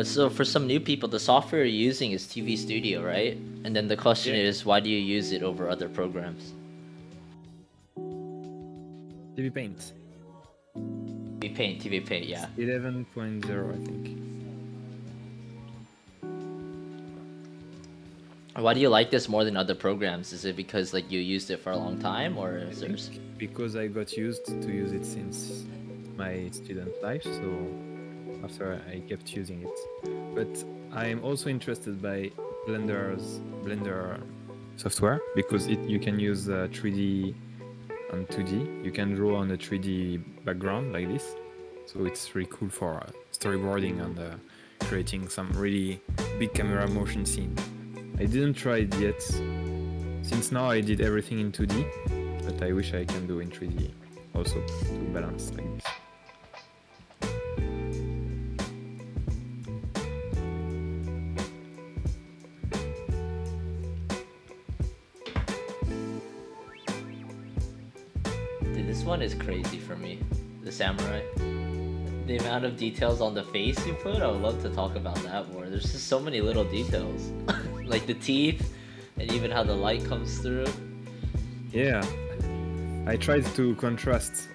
So for some new people, the software you're using is TV Studio, right? And then the question is, why do you use it over other programs? TV Paint. TV Paint, yeah. 11.0, I think. Why do you like this more than other programs? Is it because like you used it for a long time, or is there? Because I got used to use it since my student life, so after I kept using it. But I'm also interested by Blender software because you can use 3D and 2D. You can draw on a 3D background like this, so it's really cool for storyboarding and creating some really big camera motion scene. I didn't try it yet, since now I did everything in 2D, but I wish I can do in 3D also to balance like this. Dude, this one is crazy for me. The samurai. The amount of details on the face you put, I would love to talk about that more. There's just so many little details. Like the teeth, and even how the light comes through. Yeah, I tried to contrast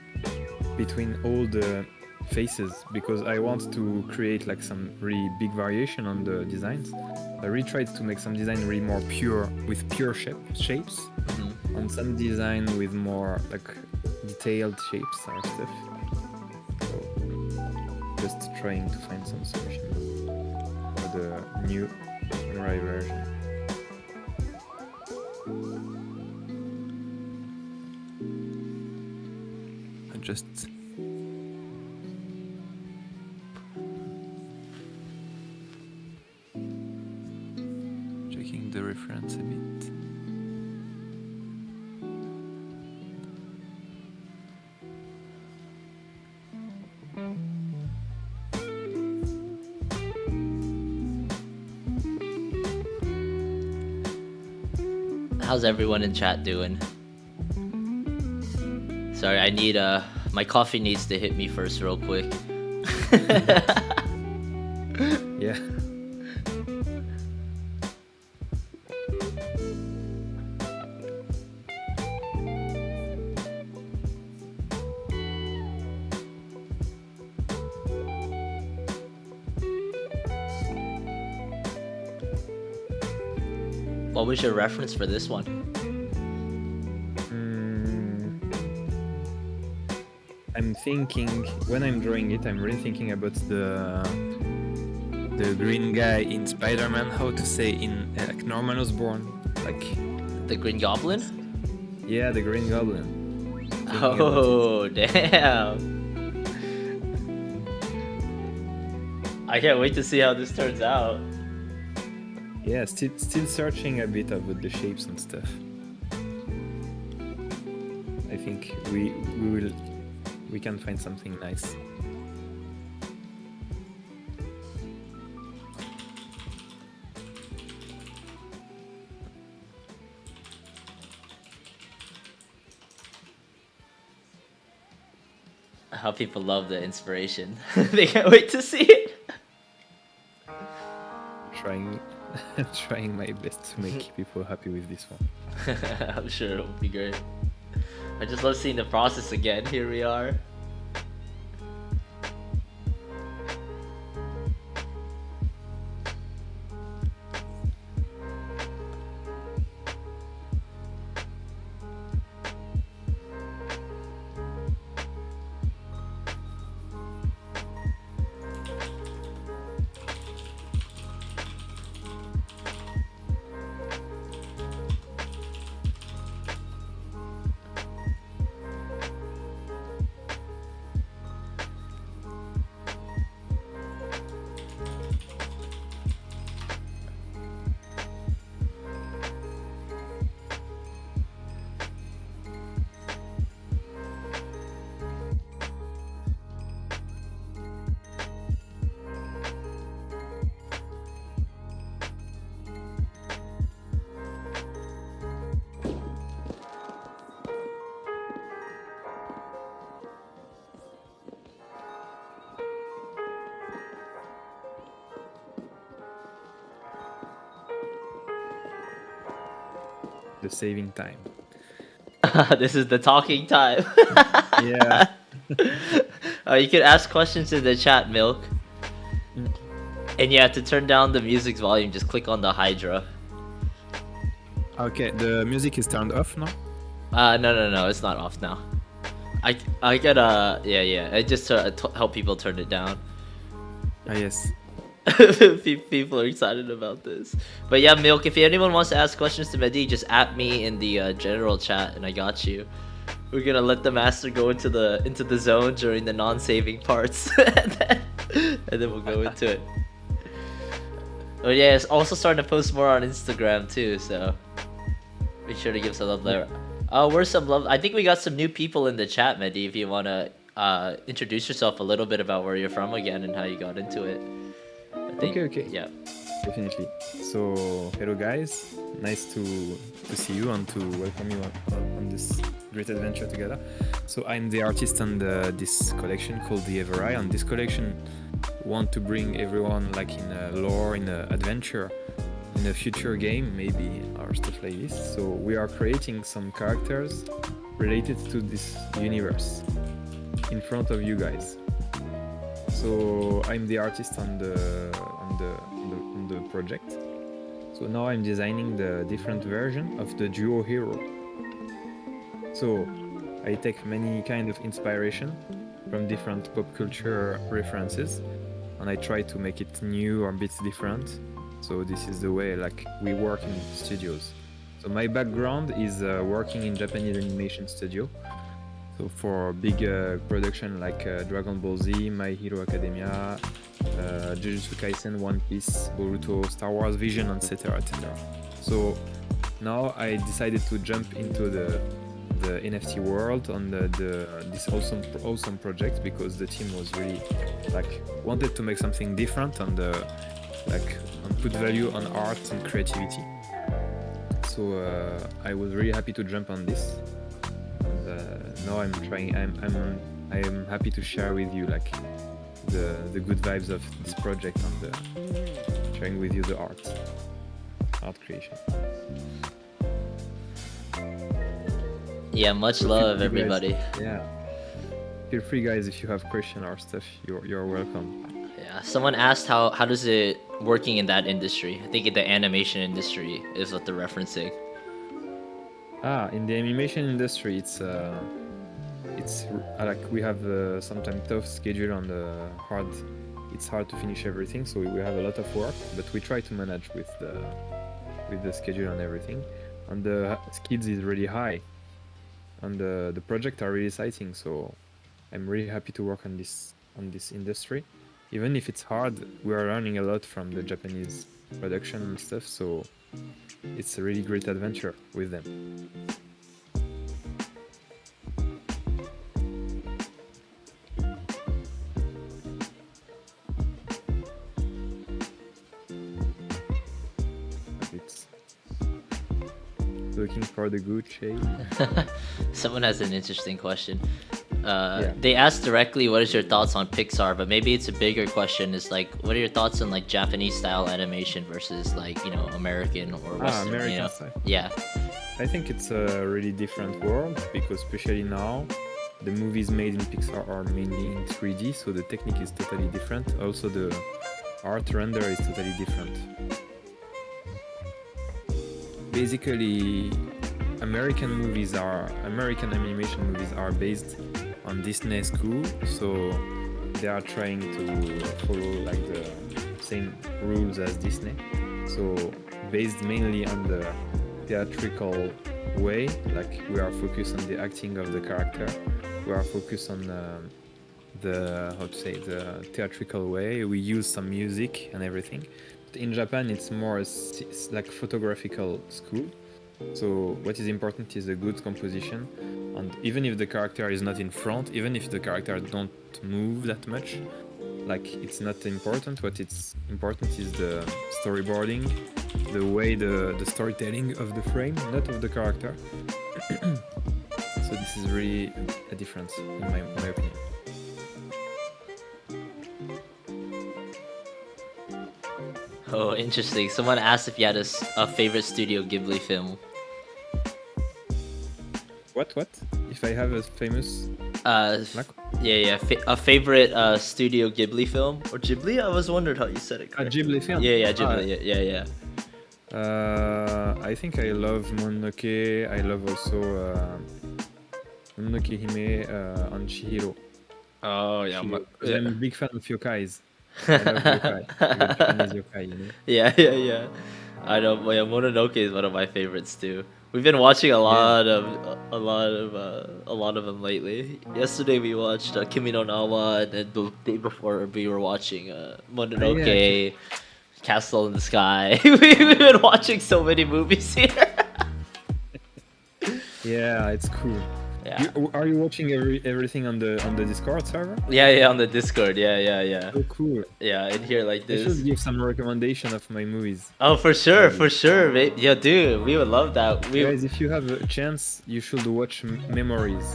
between all the faces because I want to create like some really big variation on the designs. I really tried to make some design really more pure, with pure shapes, and some design with more like detailed shapes or stuff. So just trying to find some solution for the new Everai version. I just checking the reference a bit. How's everyone in chat doing? Sorry, I need my coffee needs to hit me first real quick. Yeah. What was your reference for this one? I'm thinking, when I'm drawing it, I'm really thinking about the green guy in Spider-Man, how to say in like Norman Osborn, like the Green Goblin? Yeah, the Green Goblin. Oh, damn. I can't wait to see how this turns out. Yeah, still searching a bit about the shapes and stuff. I think we can find something nice. How people love the inspiration. They can't wait to see it. Trying my best to make people happy with this one. I'm sure it'll be great. I just love seeing the process again. Here we are. the saving time. This is the talking time. Yeah. You can ask questions in the chat, Milk. Mm. And you have to turn down the music's volume. Just click on the Hydra. Okay, the music is turned off now. No, it's not off now. I get yeah. I just help people turn it down. Ah, yes. People are excited about this. But yeah, Milk, if anyone wants to ask questions to Mehdi, just at me in the general chat, and I got you. We're gonna let the master go into the zone during the non-saving parts, and then we'll go into it. Oh yeah, it's also starting to post more on Instagram too, so make sure to give some love there. Where's some love? I think we got some new people in the chat, Mehdi. If you wanna introduce yourself a little bit about where you're from again and how you got into it. Okay. Yeah. Definitely. So, hello guys. Nice to see you and to welcome you on this great adventure together. So, I'm the artist on this collection called the Everai. And this collection want to bring everyone like in a lore, in an adventure, in a future game maybe, or stuff like this. So, we are creating some characters related to this universe in front of you guys. So I'm the artist on the project. So now I'm designing the different version of the duo hero. So I take many kind of inspiration from different pop culture references, and I try to make it new or a bit different. So this is the way like we work in studios. So my background is working in Japanese animation studio. So for big production like Dragon Ball Z, My Hero Academia, Jujutsu Kaisen, One Piece, Boruto, Star Wars Vision, etc. So now I decided to jump into the NFT world on this awesome project, because the team was really like wanted to make something different and put value on art and creativity. So I was really happy to jump on this. Now I'm trying. I'm happy to share with you like the good vibes of this project and sharing with you the art creation. Yeah, much love, everybody. Guys, yeah, feel free, guys. If you have questions or stuff, you're welcome. Yeah, someone asked how does it working in that industry? I think in the animation industry is what they're referencing. In the animation industry, it's like we have sometimes tough schedule on the hard. It's hard to finish everything, so we have a lot of work, but we try to manage with the schedule and everything. And the skills is really high, and the project are really exciting. So I'm really happy to work on this industry, even if it's hard. We are learning a lot from the Japanese production and stuff. So it's a really great adventure with them. It's looking for the good shade. Someone has an interesting question. Yeah. They asked directly, what is your thoughts on Pixar? But maybe it's a bigger question. Is like, what are your thoughts on like Japanese style animation versus like, you know, American or Western? American you know? style. Yeah. I think it's a really different world, because especially now, the movies made in Pixar are mainly in 3D, so the technique is totally different. Also, the art render is totally different. Basically, American animation movies are based on Disney school, so they are trying to follow like the same rules as Disney. So based mainly on the theatrical way, like we are focused on the acting of the character, we are focused on the theatrical way. We use some music and everything. But in Japan, it's more it's like photographical school. So what is important is a good composition, and even if the character is not in front, even if the character don't move that much, like it's not important. What it's important is the storyboarding, the way the storytelling of the frame, not of the character. So this is really a difference in my opinion. Oh, interesting. Someone asked if you had a favorite Studio Ghibli film. What? If I have a famous F- yeah. A favorite Studio Ghibli film or Ghibli? I was wondering how you said it a correctly. Ghibli film? Yeah, Ghibli. Yeah. I think I love Mononoke. I love also Mononoke Hime and Chihiro. Oh yeah, Chihiro. 'Cause yeah. I'm a big fan of yokais. I love yokai, like the Japanese yokai, you know? Yeah. I know. Yeah, Mononoke is one of my favorites too. We've been watching a Yeah. lot of them lately. Yesterday we watched Kimi no Na wa, and then the day before we were watching Yeah, Mononoke, Castle in the Sky. We've been watching so many movies here. yeah, it's cool. Yeah. Are you watching everything on the Discord server? Yeah, on the Discord. Yeah. So cool. Yeah, in here like I this. should give some recommendation of my movies. Oh, for sure, mate. Yeah, dude, we would love that. Guys, if you have a chance, you should watch Memories.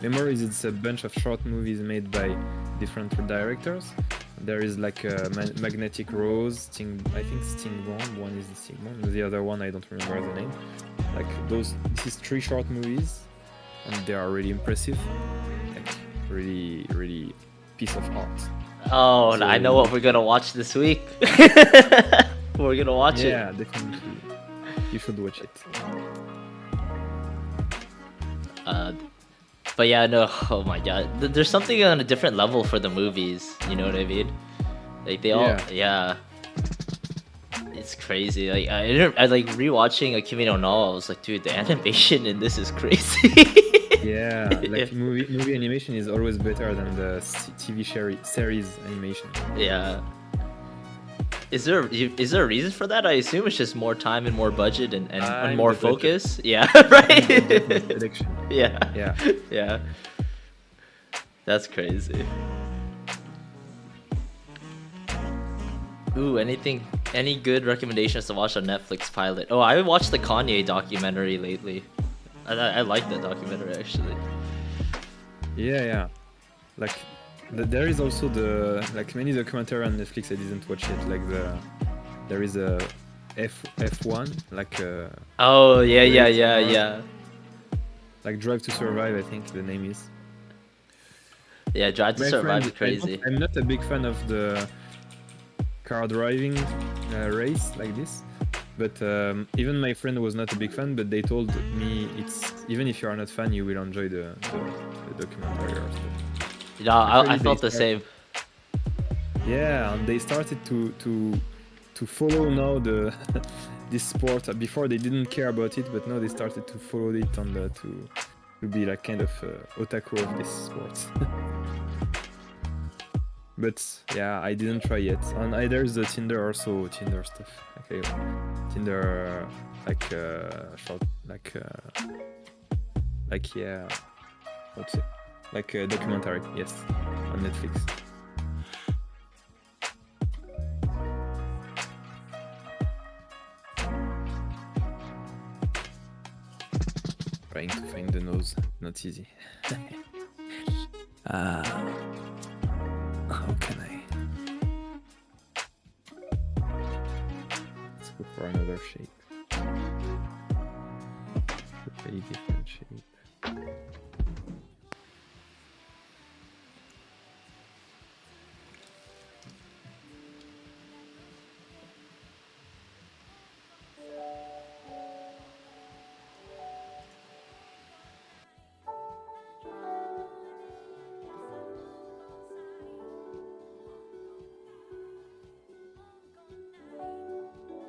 Memories is a bunch of short movies made by different directors. There is like a Magnetic Rose, I think Sting Bomb. One is the Sting Bomb, the other one I don't remember the name. Like those, this is 3 short movies, and they are really impressive. Like really piece of art. Oh, So- I know what we're gonna watch this week. We're gonna watch it. Yeah, definitely. You should watch it. But yeah, no. Oh my god, there's something on a different level for the movies. You know what I mean? Like they all, yeah. It's crazy. Like I like rewatching Kimi no Na. I was like, dude, the animation in this is crazy. Yeah, like movie animation is always better than the TV series animation. Yeah. Is there a reason for that? I assume it's just more time and more budget and more the budget. focus. Yeah, right. Selection. Yeah. Yeah. That's crazy. Ooh, any good recommendations to watch on Netflix pilot? Oh, I watched the Kanye documentary lately. I like that documentary actually. Yeah. Like there is also many documentary on Netflix. I didn't watch it. Like there is a F1 like Oh yeah. like Drive to Survive. I think the name is. Yeah, Drive to My Survive is friend, crazy. I'm not a big fan of the car driving race like this, but even my friend was not a big fan. But they told me it's even if you are not fan, you will enjoy the documentary or stuff. Yeah, I felt the same. Yeah, and they started to follow now the this sport. Before they didn't care about it, but now they started to follow it on to be like kind of otaku of this sport. But yeah, I didn't try yet. And there's the Tinder stuff. Okay, Tinder short yeah, what's it? Like a documentary, yes, on Netflix. Trying to find the nose, not easy. How can I? Let's go for another shape. Totally different shape.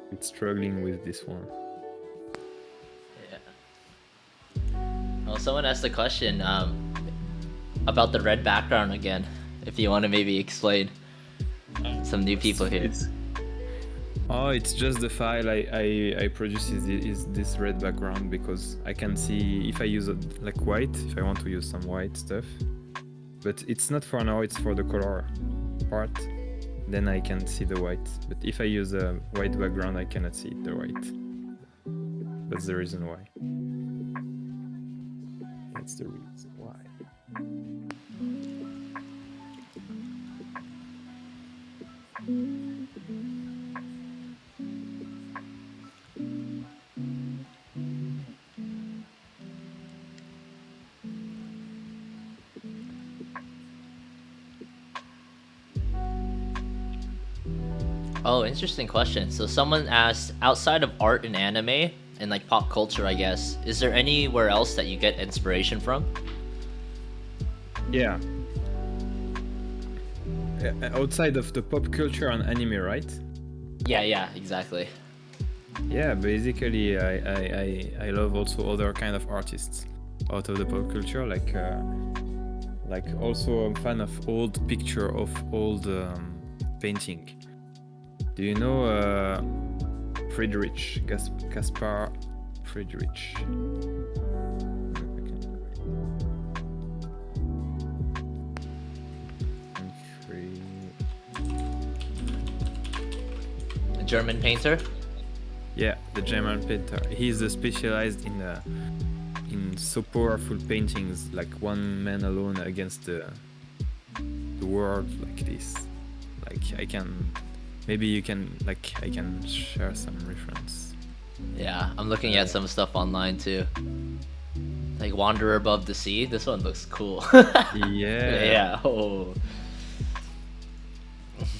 It's struggling with this one. Yeah. Well, someone asked a question about the red background again. If you want to maybe explain. Some new people here. It's just the file I produce is this red background because I can see if I use like white, if I want to use some white stuff. But it's not for now, it's for the color part. Then I can see the white. But if I use a white background, I cannot see the white. That's the reason why. That's the reason why. Oh, interesting question. So someone asked, outside of art and anime and like pop culture, I guess, is there anywhere else that you get inspiration from? Yeah. Outside of the pop culture and anime, right? Yeah, exactly. Yeah, basically, I love also other kind of artists out of the pop culture, like also I'm fan of old picture of old painting. Do you know Friedrich Caspar Friedrich? A German painter? Yeah, the German painter. He's specialized in so powerful paintings, like one man alone against the world, like this. Like maybe you can, like I can share some reference. Yeah, I'm looking at some stuff online too. Like Wanderer Above the Sea. This one looks cool. Yeah. Yeah. Oh.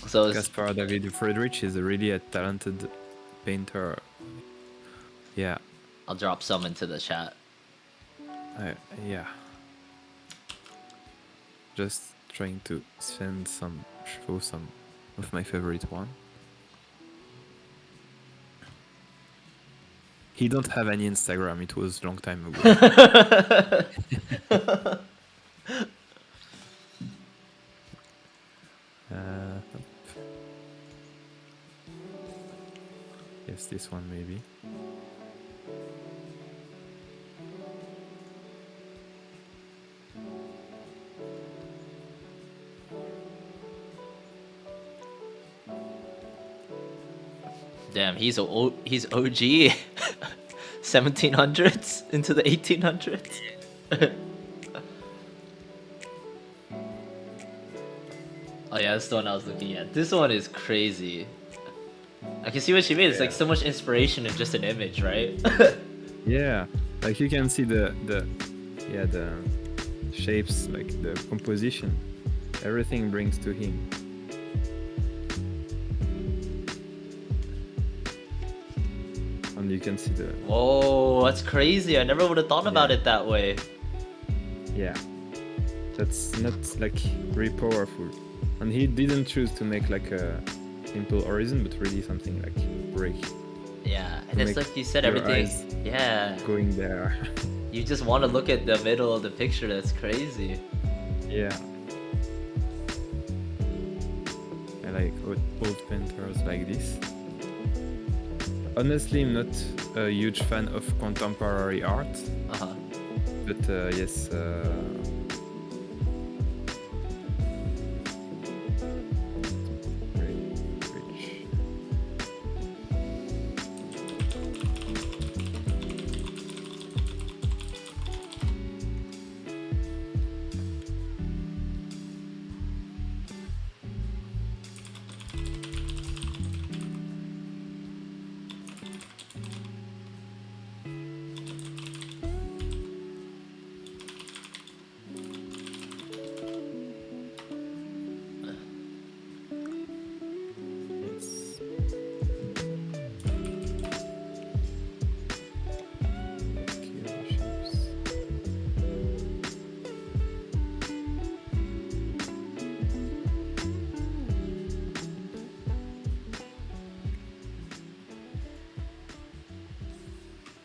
So Caspar David Friedrich is really a talented painter. Yeah. I'll drop some into the chat. Yeah. Just trying to show some of my favorite one. He don't have any Instagram. It was a long time ago. Yes, this one maybe. Damn, he's OG. 1700s into the 1800s. Oh yeah, that's the one I was looking at. This one is crazy. I can see what she made. It's like so much inspiration in just an image, right? Yeah, like you can see the shapes, like the composition, everything brings to him. And you can see the. Whoa, that's crazy. I never would have thought about it that way. Yeah, that's not like very powerful. And he didn't choose to make like a simple horizon, but really something like break. Yeah, and it's like you said, everything. Yeah. Going there. You just want to look at the middle of the picture. That's crazy. Yeah. I like old painters like this. Honestly, I'm not a huge fan of contemporary art. Uh-huh. But yes.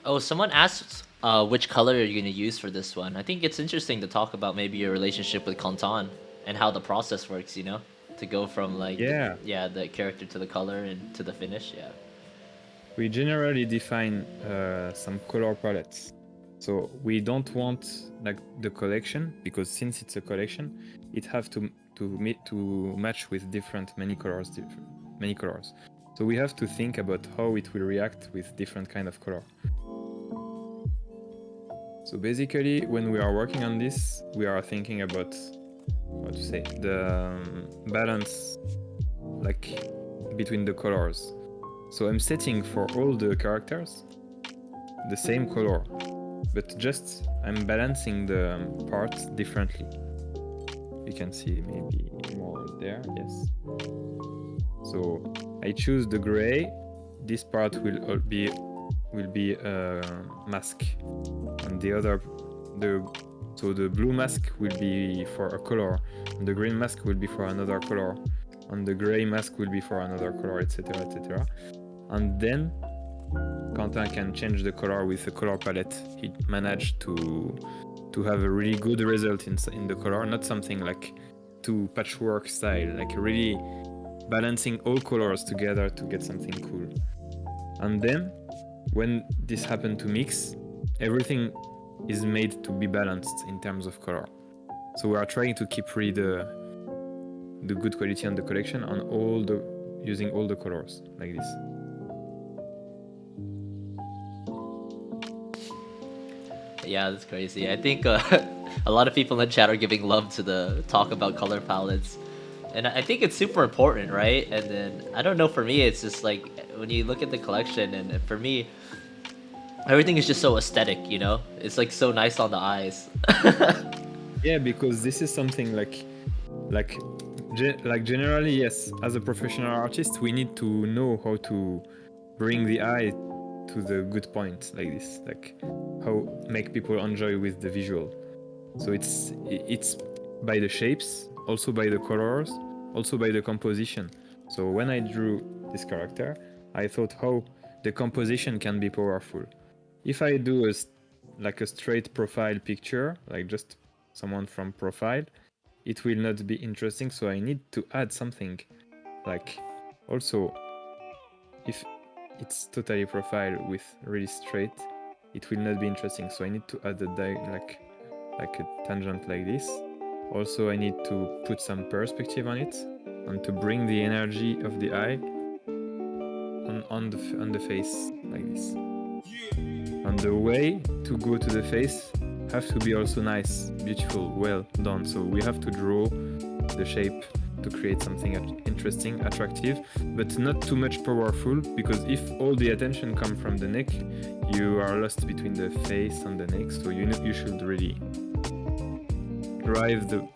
Oh, someone asked which color are you going to use for this one. I think it's interesting to talk about maybe your relationship with Kantan and how the process works, you know? To go from like the character to the color and to the finish, yeah. We generally define some color palettes. So we don't want like the collection, because since it's a collection, it have to match with many colors. So we have to think about how it will react with different kind of color. So basically, when we are working on this, we are thinking about the balance, like between the colors. So I'm setting for all the characters the same color, but just I'm balancing the parts differently. You can see maybe more there, yes. So I choose the gray. This part will be mask, and so the blue mask will be for a color, and the green mask will be for another color, and the gray mask will be for another color, etc., etc. And then Quentin can change the color with a color palette. He managed to have a really good result in the color, not something like too patchwork style, like really balancing all colors together to get something cool. And then when this happened to mix, everything is made to be balanced in terms of color. So we are trying to keep really the good quality on the collection on using all the colors like this. Yeah, that's crazy. I think a lot of people in the chat are giving love to the talk about color palettes. And I think it's super important, right? And then, I don't know, for me, it's just like, when you look at the collection, and for me, everything is just so aesthetic, you know? It's like so nice on the eyes. Yeah, because this is something like generally, yes, as a professional artist, we need to know how to bring the eye to the good point like this, like how make people enjoy with the visual. So it's by the shapes, also by the colors, also by the composition. So when I drew this character, I thought how the composition can be powerful. If I do a straight profile picture, like just someone from profile, it will not be interesting. So I need to add something. Like also, if it's totally profile with really straight, it will not be interesting. So I need to add like a tangent like this. Also, I need to put some perspective on it and to bring the energy of the eye on the face like this. And the way to go to the face have to be also nice, beautiful, well done. So we have to draw the shape to create something interesting, attractive, but not too much powerful, because if all the attention comes from the neck, you are lost between the face and the neck. So you should really drive the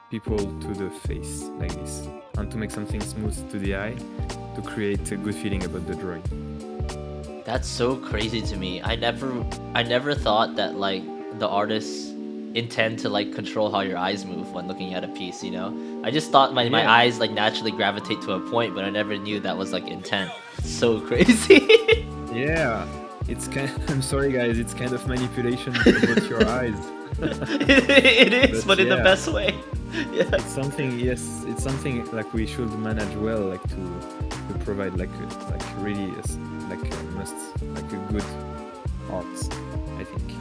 people to the face like this, and to make something smooth to the eye, to create a good feeling about the drawing. That's so crazy to me. I never thought that like the artists intend to like control how your eyes move when looking at a piece, you know? I just thought my eyes like naturally gravitate to a point, but I never knew that was like intent. It's so crazy. Yeah, it's I'm sorry guys, it's kind of manipulation with your eyes. It is, but in the best way. Yeah. It's something like we should manage well, like to provide like really like a good art, I think.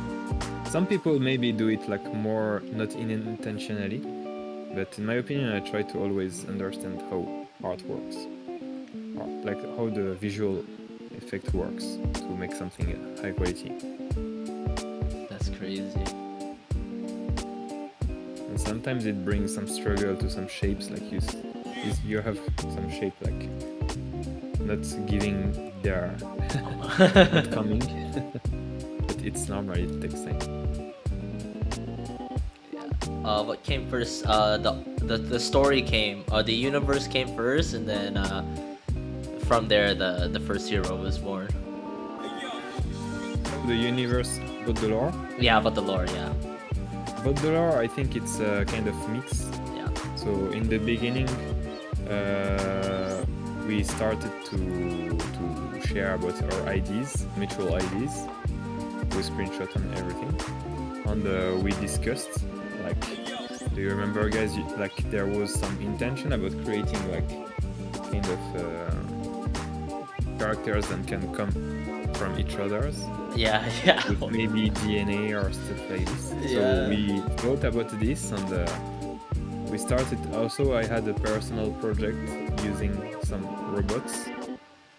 Some people maybe do it like more not intentionally, but in my opinion, I try to always understand how art works, like how the visual effect works to make something high quality. That's crazy. And sometimes it brings some struggle to some shapes, like you have some shape like not giving their not coming. But it's normal, it takes time. What came first? The story came, the universe came first, and then from there the first hero was born. The universe, but the lore? Yeah, but the lore, yeah. But the lore, I think it's a kind of mix. Yeah. So in the beginning, we started to share about our IDs, mutual IDs, with screenshot and everything, and we discussed, like, do you remember, guys? Like there was some intention about creating like kind of characters that can come from each other's. Yeah. With maybe DNA or stuff like this. Yeah. So we thought about this, and we started. Also, I had a personal project using some robots.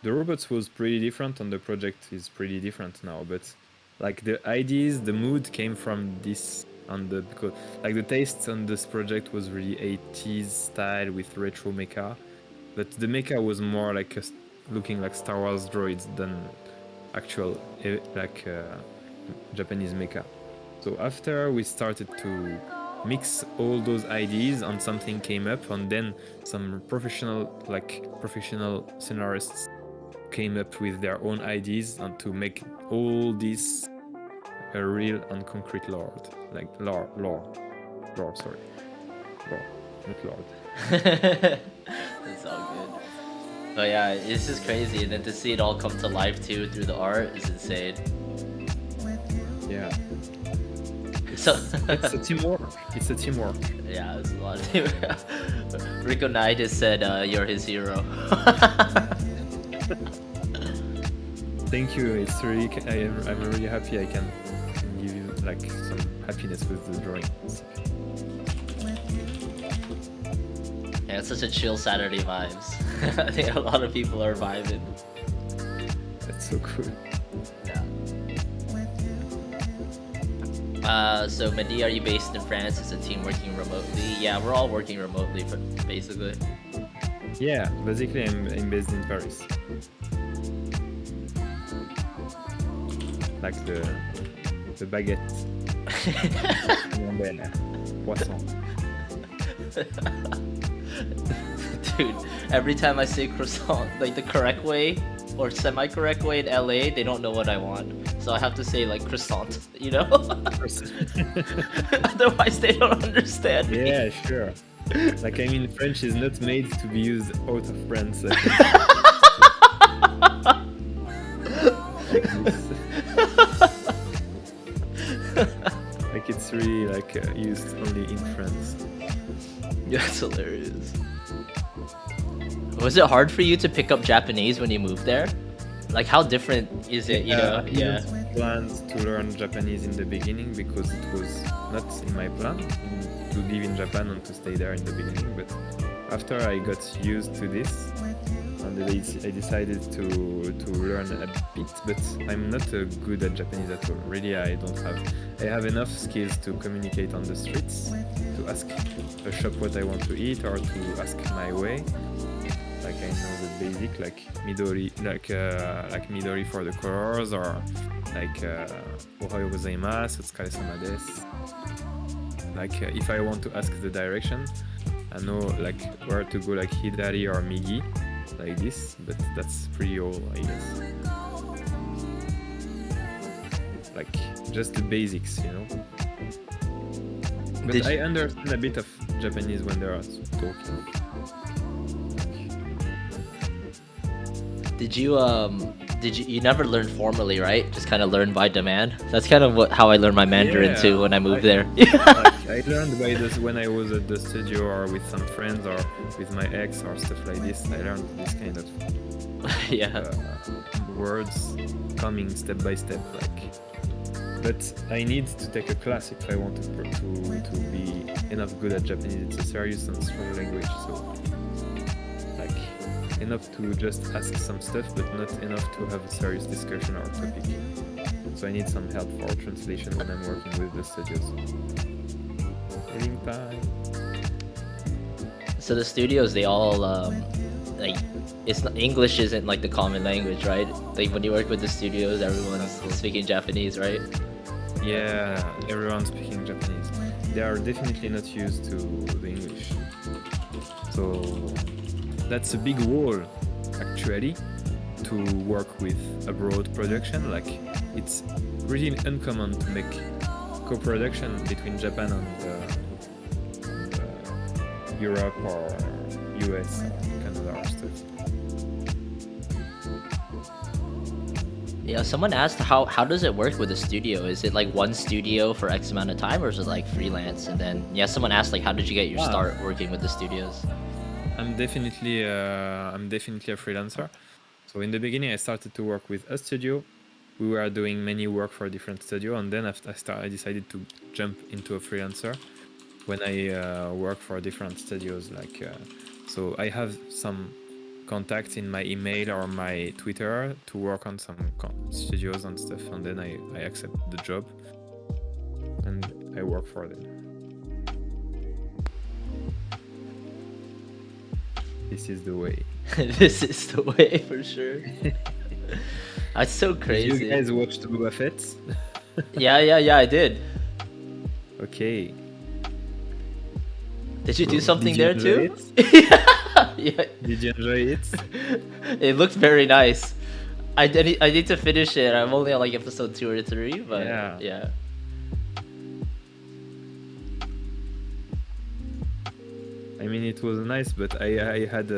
The robots was pretty different, and the project is pretty different now. But like the ideas, the mood came from this, and because like the taste on this project was really 80s style with retro mecha, but the mecha was more like looking like Star Wars droids than actual Japanese mecha. So after we started to mix all those ideas and something came up, and then some professional scenarists came up with their own ideas and to make all this a real and concrete lore, not lord. It's all good. But yeah, it's just crazy, and then to see it all come to life too through the art is insane. Yeah. So It's a teamwork. yeah, it's a lot of teamwork. Rico Knight has said you're his hero. Thank you. It's really. I'm really happy. I can give you like some happiness with the drawings. Yeah, it's such a chill Saturday vibes. I think a lot of people are vibing. That's so cool. Yeah. So Mehdi, are you based in France? Is the team working remotely? Yeah, we're all working remotely, basically. Yeah, basically I'm based in Paris. Like the baguette. Poisson. Dude, every time I say croissant, like the correct way or semi-correct way in LA, they don't know what I want. So I have to say like croissant, you know? Otherwise they don't understand me. Yeah, sure. Like I mean, French is not made to be used out of France. Like it's really like used only in France. Yeah, it's hilarious. Was it hard for you to pick up Japanese when you moved there? Like how different is it, you know? I didn't plan to learn Japanese in the beginning because it was not in my plan to live in Japan and to stay there in the beginning. But after I got used to this, and I decided to learn a bit. But I'm not good at Japanese at all. Really, I have enough skills to communicate on the streets, to ask a shop what I want to eat, or to ask my way. Like I know the basic, like Midori, like Midori for the colors, or like Ohayo gozaimasu, Otsukare-sama desu. Like if I want to ask the direction, I know like where to go, like Hidari or Migi, like this. But that's pretty old, I guess. Like just the basics, you know. But I understand a bit of Japanese when they're talking. Did you never learn formally, right? Just kind of learn by demand. That's kind of how I learned my Mandarin too when I moved there. Like, I learned by this when I was at the studio or with some friends or with my ex or stuff like this. I learned this kind of words coming step by step, like. But I need to take a class if I want to be enough good at Japanese. It's a serious and strong language, so like enough to just ask some stuff, but not enough to have a serious discussion or topic. So I need some help for translation when I'm working with the studios. Having time. So the studios, they all like English isn't like the common language, right? Like when you work with the studios, everyone's speaking Japanese, right? Yeah, everyone's speaking Japanese. They are definitely not used to the English. So that's a big wall, actually, to work with abroad production. Like it's really uncommon to make co-production between Japan and Europe or US or Canada or stuff. Yeah, someone asked how does it work with the studio? Is it like one studio for X amount of time, or is it like freelance? And then someone asked like how did you get your start working with the studios? I'm definitely a freelancer. So in the beginning, I started to work with a studio. We were doing many work for a different studio, and then after I decided to jump into a freelancer when I work for different studios. Like so, I have some contacts in my email or my Twitter to work on some studios and stuff, and then I accept the job and I work for them. This is the way. This is the way for sure. That's so crazy. Did you guys watched Boba Fett? Yeah, I did. Okay. Did you do So, something did you there enjoy too? it? Yeah. Did you enjoy it? It looks very nice. I need to finish it. I'm only on like episode 2 or 3, but Yeah. yeah. I mean, it was nice, but I had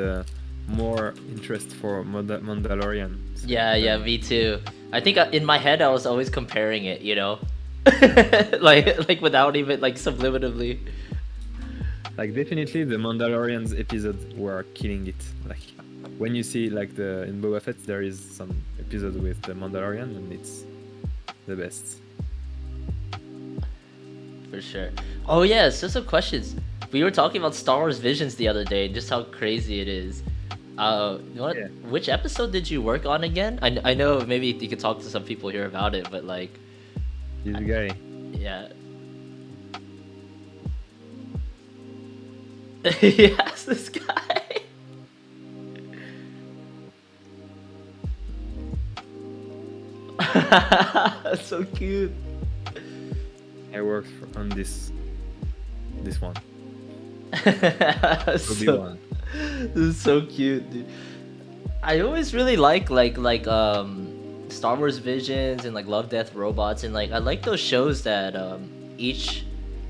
more interest for Mandalorian. Yeah, yeah, than me too. I think in my head I was always comparing it, you know, like without even like subliminally. like definitely the Mandalorian's episodes were killing it. Like when you see like the in Boba Fett, there is some episode with the Mandalorian, and it's the best. For sure. Oh yeah, so some questions. We were talking about Star Wars Visions the other day, and just how crazy it is. What? Yeah. Which episode did you work on again? I know maybe you could talk to some people here about it, but like, This guy. yeah. Yes, this guy. That's so cute. I worked on this one. So, Obi-Wan. this is so cute, dude. I always really like Star Wars Visions and like Love, Death, Robots, and like I like those shows that each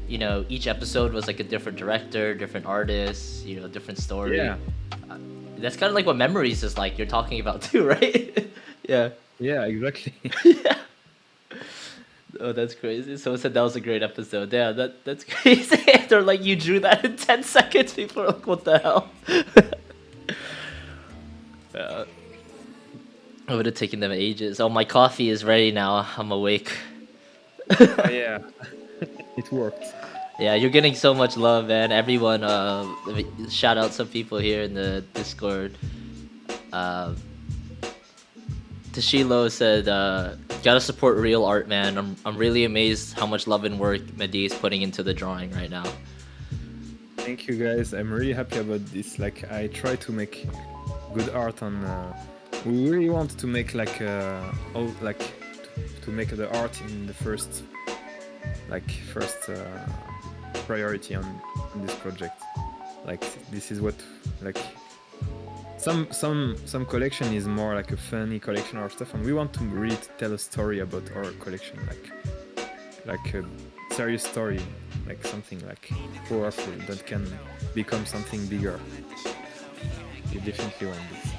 each episode was like a different director, different artist, different story. Yeah. That's kind of like what Memories is like. You're talking about too, right? Yeah. Yeah, exactly. Yeah. Oh, that's crazy. Someone said that was a great episode. Yeah, that's crazy. They're like, you drew that in 10 seconds. People are like, what the hell? Yeah. It would have taken them ages. Oh, my coffee is ready now. I'm awake. Yeah, it worked. Yeah, you're getting so much love, man. Everyone, shout out some people here in the Discord. Tashilo said, gotta support real art, man. I'm really amazed how much love and work Mehdi is putting into the drawing right now. Thank you guys. I'm really happy about this. Like I try to make good art on. We really want to make like to make the art in the first priority on this project. Like this is what like some collection is more like a funny collection or stuff, and we want to really tell a story about our collection, like a serious story, like something like powerful that can become something bigger. We definitely want this.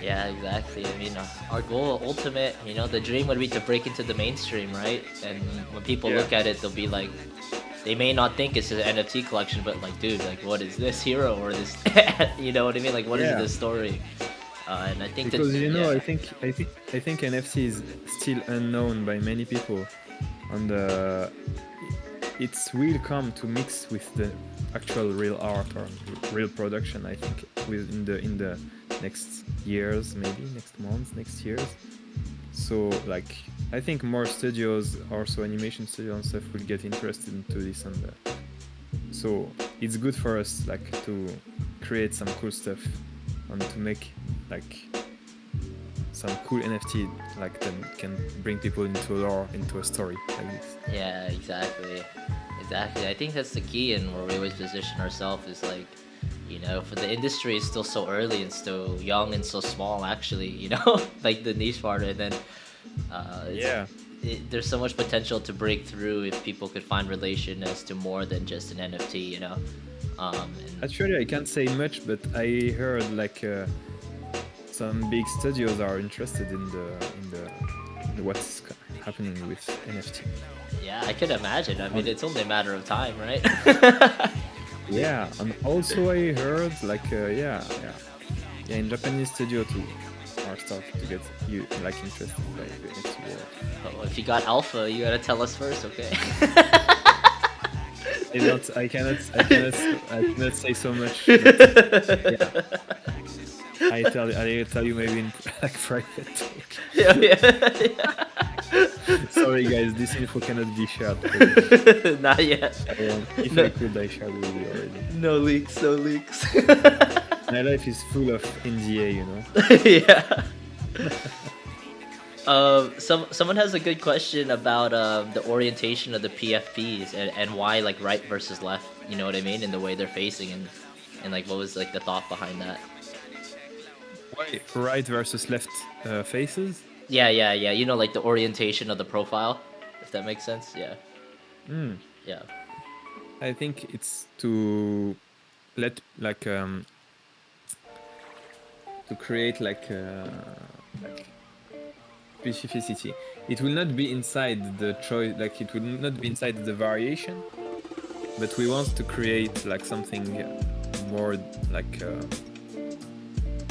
Yeah, exactly. I mean, our goal, ultimate, the dream would be to break into the mainstream, right? And when people look at it, they'll be like, they may not think it's an NFT collection, but like, dude, like, what is this hero or this? You know what I mean? Like, what is this story? And I think because that, I think NFT is still unknown by many people, and it will come to mix with the actual real art or real production. I think in the next years, maybe next months, next years. So like I think more studios, also animation studios and stuff, will get interested into this, and so it's good for us like to create some cool stuff and to make like some cool NFT like that can bring people into lore, into a story like this. Yeah, exactly. I think that's the key, and where we always position ourselves is like, for the industry is still so early and still young and so small, actually, like the niche part, and then there's so much potential to break through if people could find relation as to more than just an NFT, Actually, I can't say much, but I heard like some big studios are interested in what's happening with NFT. Yeah, I could imagine. I mean, it's only a matter of time, right? Yeah, and also I heard like in Japanese studio too are starting to get like interested by the NFT world. Oh, if you got alpha, you gotta tell us first, okay? I cannot say so much. But, yeah. I'll tell you maybe in like private talk. Yeah. Sorry guys, this info cannot be shared. Not yet. If I could, I shared with you already. No leaks. My life is full of NDA, Yeah. Someone has a good question about the orientation of the PFPs and why like right versus left. You know what I mean? In the way they're facing, and like what was like the thought behind that? Why right versus left faces? Yeah. You know, like the orientation of the profile, if that makes sense. Yeah, Hmm. yeah. I think it's to let to create like specificity. It will not be inside the choice, like it will not be inside the variation, but we want to create like something more like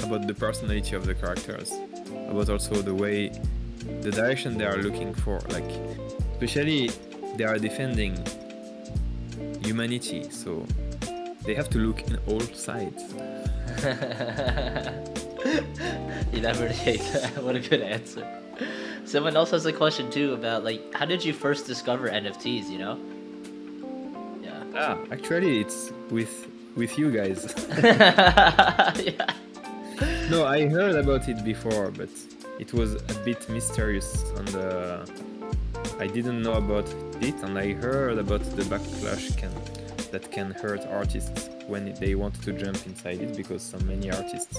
about the personality of the characters, about also the way, the direction they are looking for, like especially they are defending humanity, so they have to look in all sides. Elaborate. What a good answer. Someone else has a question too about like how did you first discover NFTs? You know? Yeah. Actually, it's with you guys. Yeah. No, I heard about it before, but it was a bit mysterious, and I didn't know about it, and I heard about the backlash that can hurt artists when they want to jump inside it, because so many artists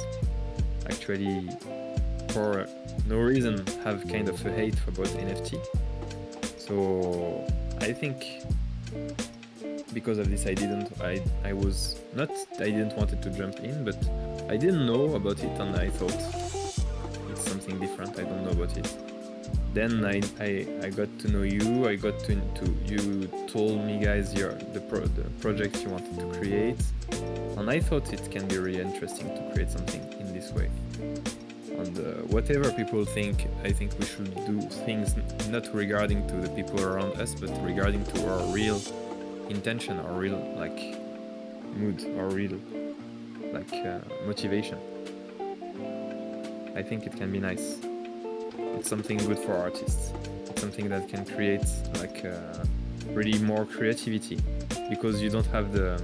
actually, for no reason, have kind of a hate about NFT. So I think because of this, I didn't wanted to jump in, but I didn't know about it, and I thought it's something different. I don't know about it. Then I got to know you. I got to you told me, guys, the project you wanted to create, and I thought it can be really interesting to create something in this way. And whatever people think, I think we should do things not regarding to the people around us, but regarding to our real intention, our real like mood, our real like motivation. I think it can be nice. It's something good for artists. It's something that can create like really more creativity, because you don't have the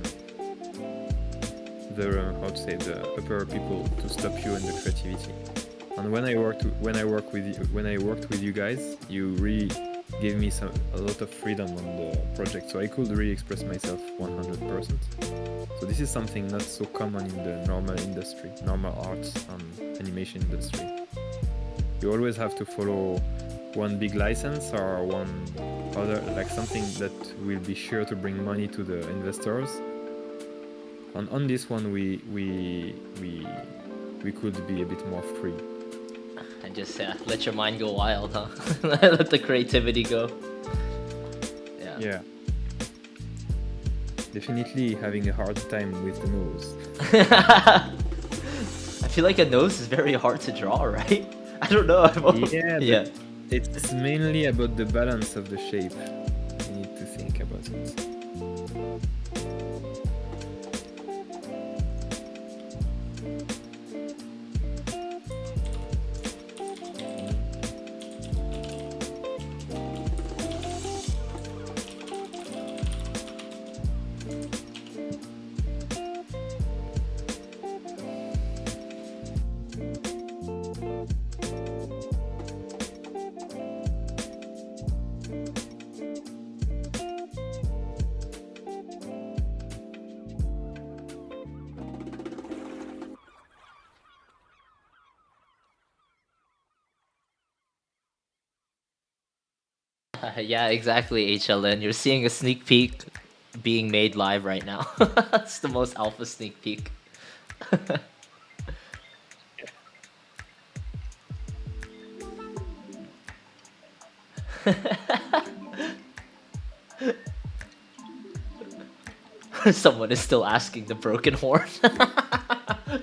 how to say, the upper people to stop you in the creativity. And when I worked with you guys, you really gave me a lot of freedom on the project, so I could really express myself 100%. So this is something not so common in the normal arts and animation industry. You always have to follow one big license or one other, like something that will be sure to bring money to the investors. And on this one, we could be a bit more free. And just let your mind go wild, huh? Let the creativity go. Yeah. Definitely having a hard time with the nose. I feel like a nose is very hard to draw, right? I don't know. Yeah. It's mainly about the balance of the shape. You need to think about it. Yeah, exactly, HLN. You're seeing a sneak peek being made live right now. It's the most alpha sneak peek. Someone is still asking the broken horn.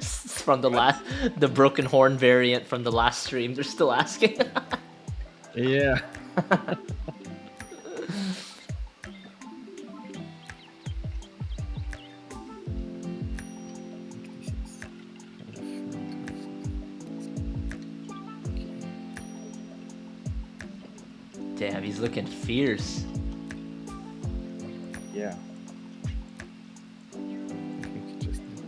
From the broken horn variant from the last stream. They're still asking. Yeah. Damn, he's looking fierce. Yeah. I think you just need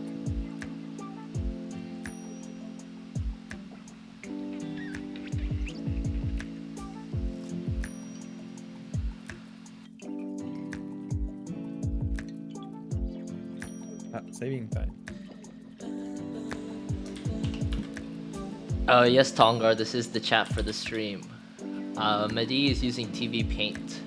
saving time. Yes, Tongar, this is the chat for the stream. Mehdi is using TV Paint.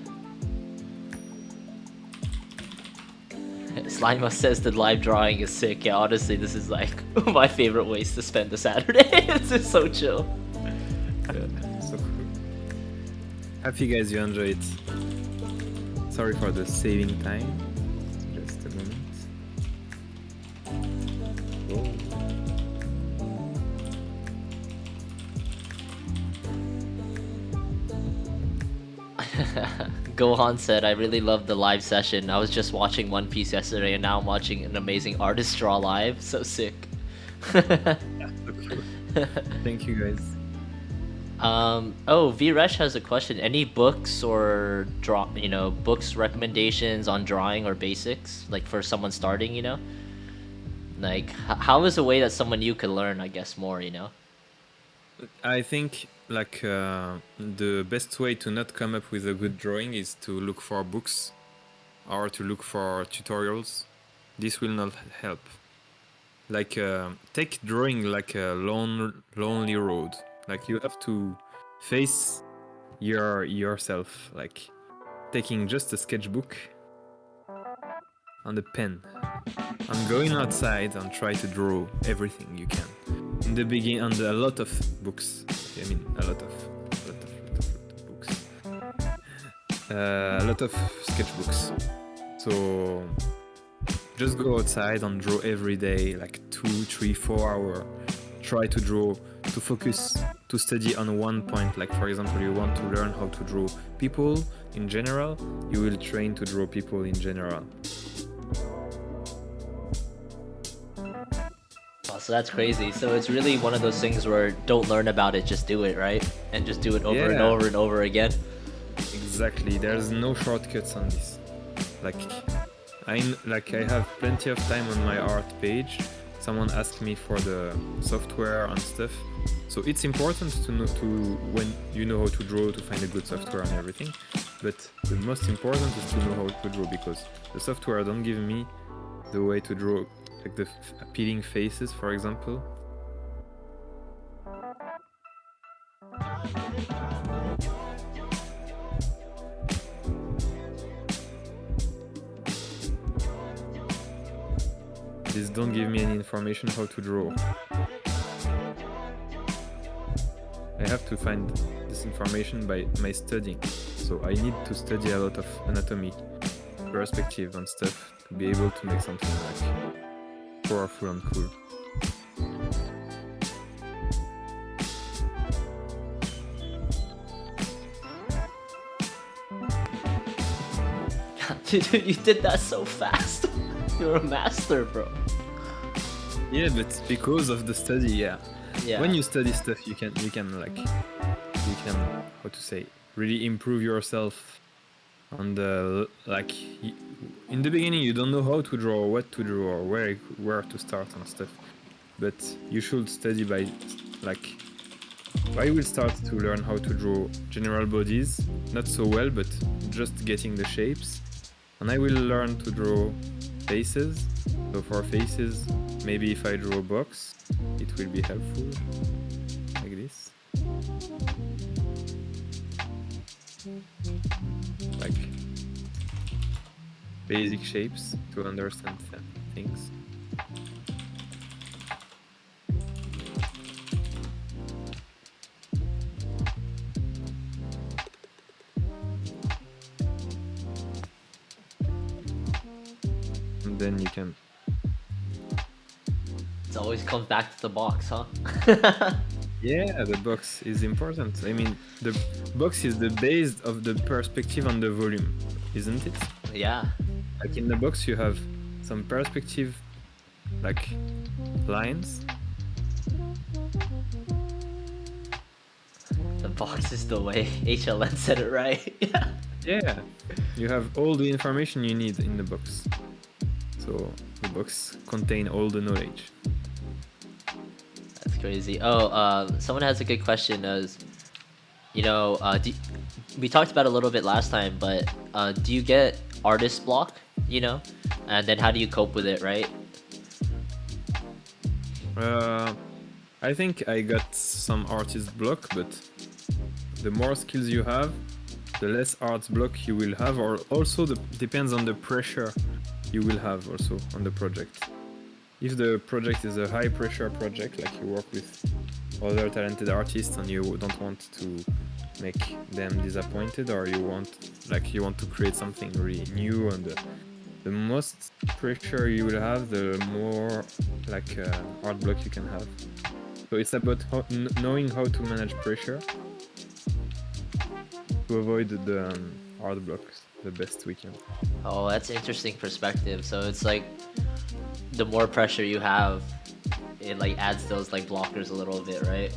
Slima says the live drawing is sick. Yeah, honestly, this is like my favorite ways to spend the Saturday. It's just so chill. Yeah, so cool. Happy guys you enjoy it. Sorry for the saving time. Just a moment. Oh. Gohan said, I really loved the live session. I was just watching One Piece yesterday and now I'm watching an amazing artist draw live. So sick. Yeah, so cool. Thank you guys. Oh, Viresh has a question. Any books or books recommendations on drawing or basics, like for someone starting, Like, how is a way that someone new could learn, I guess, more, I think like the best way to not come up with a good drawing is to look for books or to look for tutorials. This will not help. Like take drawing like a lonely road. Like you have to face yourself, like taking just a sketchbook and a pen and going outside and try to draw everything you can. In the beginning, and a lot of books. I mean, a lot of books. A lot of sketchbooks. So just go outside and draw every day, like 2, 3, 4 hours. Try to draw, to focus, to study on one point. Like for example, you want to learn how to draw people in general, you will train to draw people in general. So that's crazy. So it's really one of those things where don't learn about it, just do it, right? And just do it over and over and over again. Exactly. There's no shortcuts on this. Like I have plenty of time on my art page. Someone asked me for the software and stuff. So it's important to know when you know how to draw, to find a good software and everything. But the most important is to know how to draw, because the software don't give me the way to draw, like the appealing faces, for example. This don't give me any information how to draw. I have to find this information by my studying. So I need to study a lot of anatomy, perspective and stuff to be able to make something like powerful and cool. Dude, you did that so fast. You're a master, bro. Yeah, but because of the study, yeah. Yeah. When you study stuff, you can how to say, really improve yourself. And like in the beginning, you don't know how to draw, what to draw, or where to start and stuff. But you should study by like. I will start to learn how to draw general bodies, not so well, but just getting the shapes. And I will learn to draw faces. So for faces, maybe if I draw a box, it will be helpful, like this. Like basic shapes to understand things. And then you can. It always comes back to the box, huh? Yeah, the box is important. I mean, the box is the base of the perspective and the volume, isn't it? Yeah. Like in the box, you have some perspective, like lines. The box is the way. HLN said it right. Yeah. Yeah, you have all the information you need in the box. So the box contain all the knowledge. That's crazy. Oh, someone has a good question. We talked about it a little bit last time, but do you get artist block? And then how do you cope with it, right? I think I got some artist block, but the more skills you have, the less art block you will have, or also depends on the pressure you will have also on the project. If the project is a high pressure project, like you work with other talented artists and you don't want to make them disappointed, or you want to create something really new, and the most pressure you will have, the more art block you can have. So it's about knowing how to manage pressure to avoid the art blocks the best we can. Oh, that's an interesting perspective. So it's like the more pressure you have, it like adds those like blockers a little bit, right?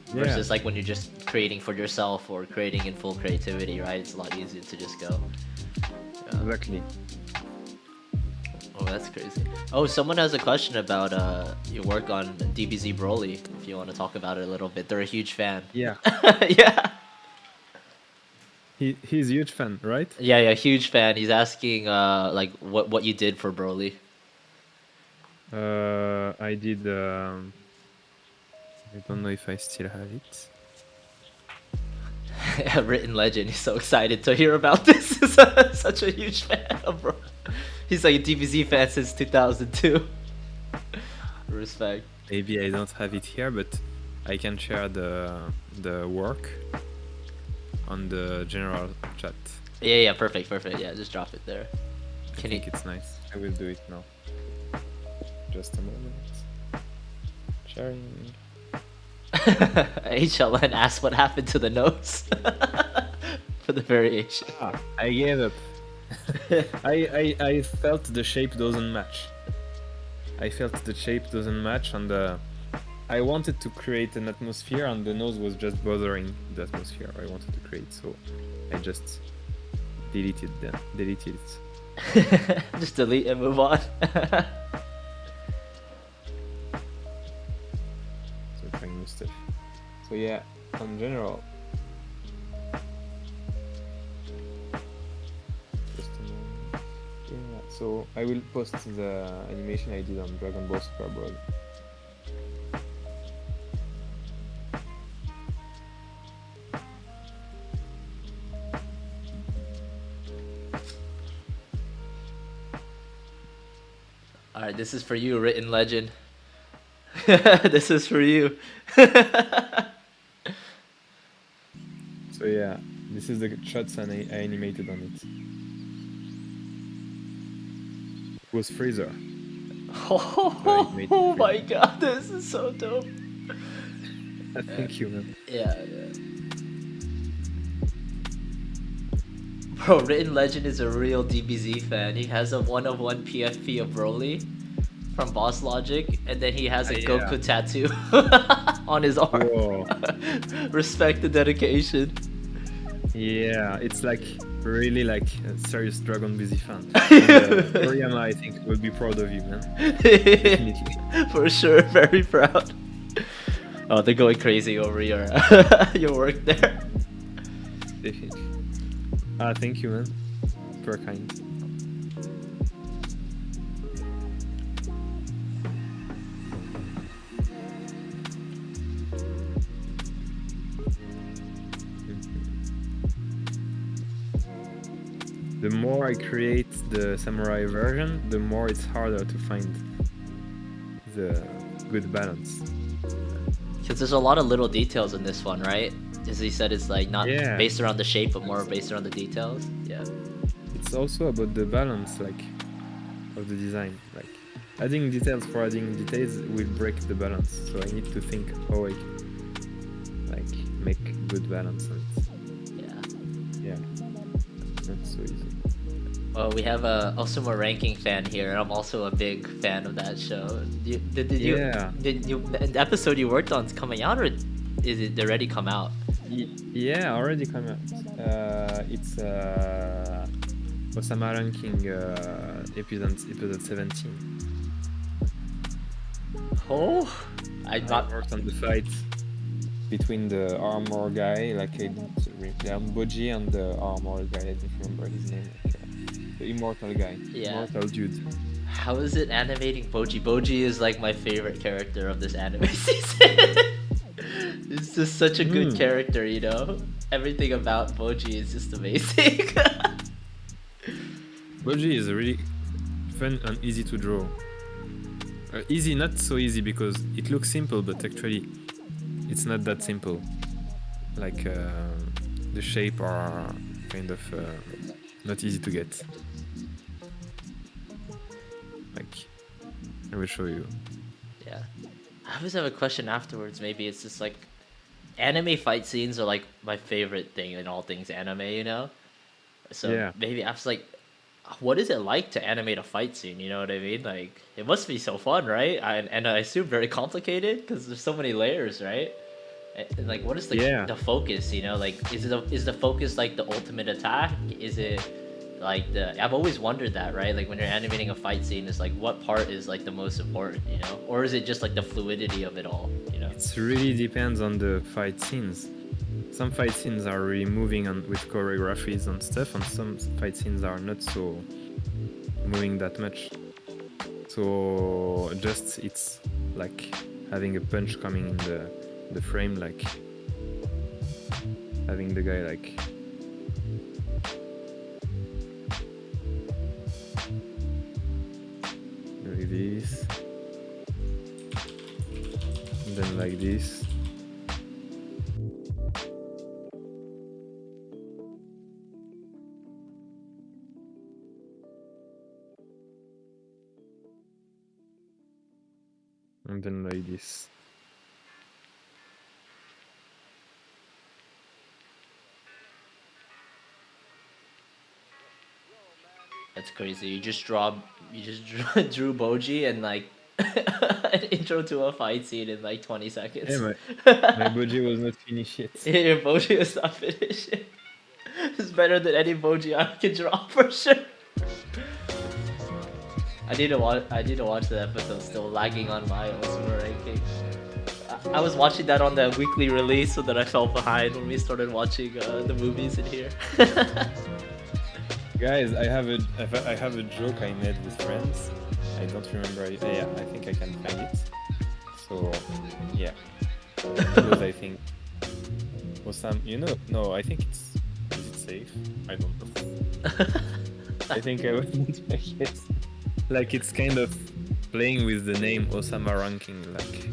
Versus like when you're just creating for yourself or creating in full creativity, right? It's a lot easier to just go. Yeah. Exactly. Oh, that's crazy. Oh, someone has a question about your work on DBZ Broly. If you want to talk about it a little bit, they're a huge fan. Yeah. Yeah. He's a huge fan, right? Yeah, huge fan. He's asking like what you did for Broly. I did. I don't know if I still have it. Written legend. He's so excited to hear about this. He's such a huge fan of Broly. He's like a DBZ fan since 2002. Respect. Maybe I don't have it here, but I can share the work on the general chat. Yeah, perfect. Yeah, just drop it there. I think it's nice. I will do it now. Just a moment. Sharing. HLN asked what happened to the notes for the variation. I gave up. I felt the shape doesn't match. And I wanted to create an atmosphere, and the nose was just bothering the atmosphere I wanted to create, so I just deleted it. Just delete and move on. So trying new stuff. So yeah, in general. Just a moment. Yeah, so I will post the animation I did on Dragon Ball Super Broly. Alright, this is for you, written legend. This is for you. So yeah, this is the shots I animated on it. It was Freezer. Oh my god, this is so dope. Thank you, man. Yeah. Bro, Written Legend is a real DBZ fan. He has a 1/1 PFP of Broly from Boss Logic, and then he has a Goku tattoo on his arm. Whoa. Respect the dedication. Yeah, it's like really like a serious Dragon Busy fan. Oriama, I think, will be proud of you, man. Definitely. For sure, very proud. Oh, they're going crazy over your your work there. Definitely. Thank you, man. Super kind. The more I create the samurai version, the more it's harder to find the good balance. Because there's a lot of little details in this one, right? As he said, it's like not based around the shape, but more based around the details. Yeah. It's also about the balance, like, of the design. Like, adding details for adding details will break the balance. So I need to think how I can, like, make good balance on it. Yeah. Not so easy. Well, we have a Osuma ranking fan here, and I'm also a big fan of that show. Did you the episode you worked on is coming out, or is it already come out? Yeah, already come out. It's Osama ranking episode 17. Oh, I worked on the fight between the armor guy, like I didn't the Amboji, and the armor guy. I didn't remember his name. Like, the immortal guy. Yeah. Immortal dude. How is it animating Boji? Boji is like my favorite character of this anime season. It's just such a good character, you know? Everything about Boji is just amazing. Boji is really fun and easy to draw. Easy, not so easy because it looks simple, but actually it's not that simple. Like the shape are kind of not easy to get. Like, I will show you. Yeah. I always have a question afterwards. Maybe it's just like anime fight scenes are like my favorite thing in all things anime, you know? So Yeah. maybe I was like, what is it like to animate a fight scene? You know what I mean? Like, it must be so fun, right? And I assume very complicated because there's so many layers, right? And like, what is the focus? You know, like, is the focus like the ultimate attack? Is it like I've always wondered that, right? Like when you're animating a fight scene, it's like what part is like the most important, you know? Or is it just like the fluidity of it all, you know? It really depends on the fight scenes. Some fight scenes are really moving and with choreographies and stuff, and some fight scenes are not so moving that much. So just it's like having a punch coming in the frame, like having the guy like this, and then like this. And then like this. That's crazy. You just drew Boji and like an intro to a fight scene in like 20 seconds. Yeah, my Boji was not finished yet. Yeah, your Boji is not finished. It's better than any Boji I can draw for sure. I need to watch that episode. Still lagging on my Osama ranking. I was watching that on the weekly release, so that I fell behind when we started watching the movies in here. Guys, I have a joke I made with friends. I don't remember. Yeah, I think I can find it. So yeah, because I think Osam, you know, no, I think is it safe? I don't know. I think I wouldn't make it. Like it's kind of playing with the name Osama ranking, like,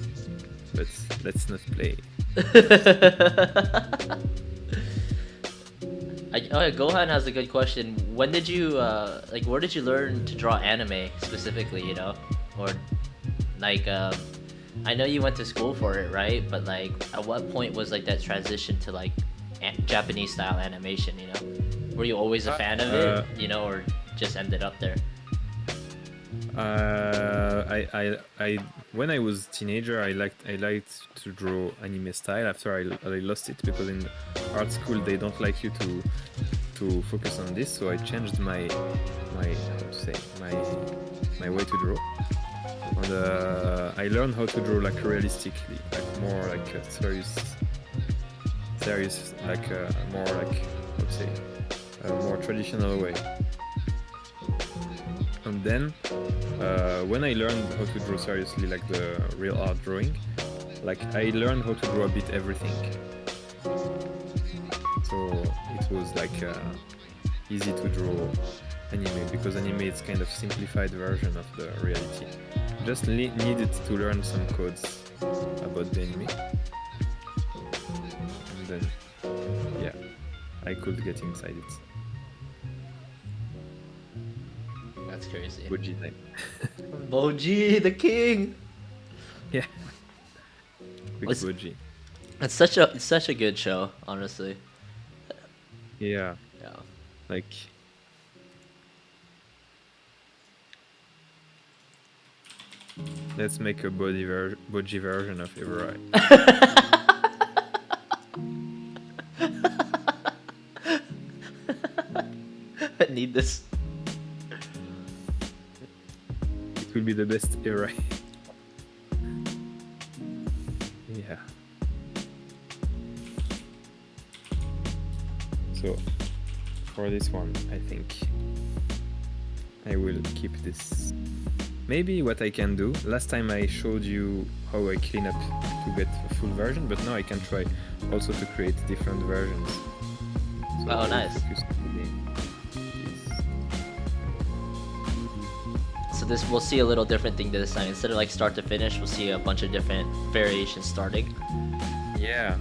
but let's not play. Gohan has a good question. When did you like? Where did you learn to draw anime specifically? You know, or like I know you went to school for it, right? But like, at what point was like that transition to like Japanese style animation? You know, were you always a fan of it? You know, or just ended up there? I when I was teenager, I liked to draw anime style. After I lost it because in art school they don't like you to focus on this. So I changed my how to say my way to draw. And I learned how to draw like realistically, like more like serious, like more like how to say a more traditional way. And then when I learned how to draw seriously, like the real art drawing, like I learned how to draw a bit everything. So it was like easy to draw anime because anime is kind of simplified version of the reality. Just needed to learn some codes about the anime, and then yeah, I could get inside it. That's crazy. Boji time. Boji, the king. Yeah. Big Boji. It's such a good show, honestly. Yeah. Yeah. Like. Let's make a Boji version of Everai. I need this. It will be the best Everai. Yeah. So, for this one, I think I will keep this. Maybe what I can do, last time I showed you how I clean up to get a full version, but now I can try also to create different versions. So Oh, I will nice. focus on this. So this, we'll see a little different thing this time. Instead of like start to finish, we'll see a bunch of different variations starting. Yeah.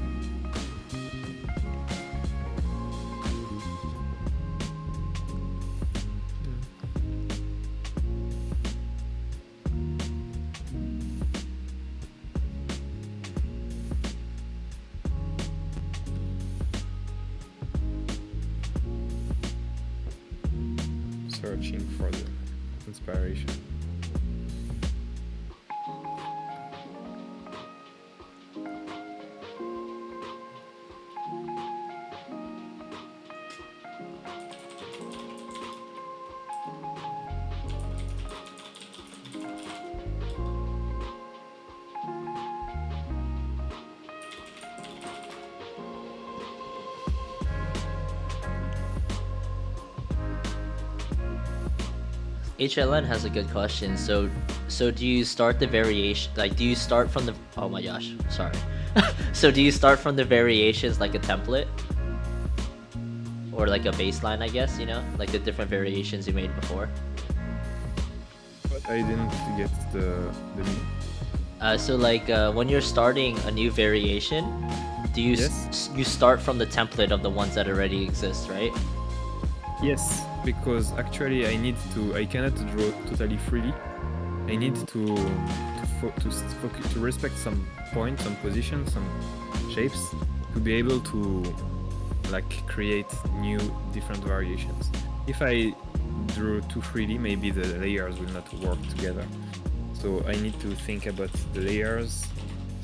Searching for the inspiration. HLN has a good question. So do you start the variation, like do you start from the, oh my gosh, sorry. So do you start from the variations like a template? Or like a baseline, I guess, you know? Like the different variations you made before? But I didn't get the meaning. So like when you're starting a new variation, do you Yes. you start from the template of the ones that already exist, right? Yes, because actually I cannot draw totally freely. I need to respect some points, some positions, some shapes to be able to like create new different variations. If I draw too freely, maybe the layers will not work together. So I need to think about the layers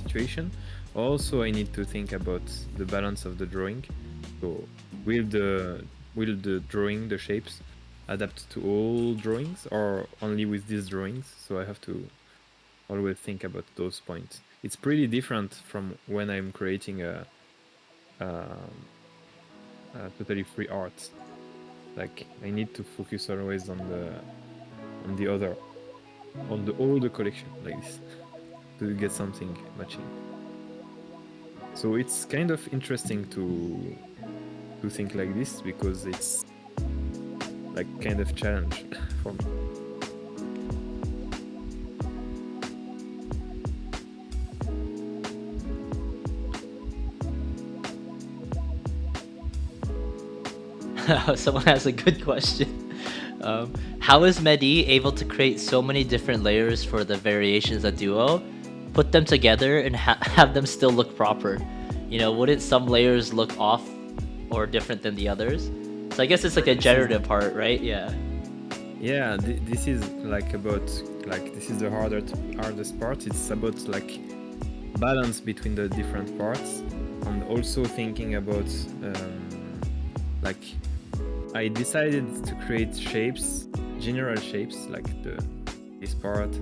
situation. Also, I need to think about the balance of the drawing. So will the drawing, the shapes, adapt to all drawings or only with these drawings? So I have to always think about those points. It's pretty different from when I'm creating a totally free art. Like I need to focus always on the other, on the older collection like this to get something matching. So it's kind of interesting to think like this because it's like kind of challenge for me. Someone has a good question. How is Mehdi able to create so many different layers for the variations of Duo, put them together, and have them still look proper? You know, wouldn't some layers look off or different than the others? So I guess it's like a generative part, right? Yeah. Yeah, this is like about like this is the hardest part. It's about like balance between the different parts and also thinking about like I decided to create shapes, general shapes like this part,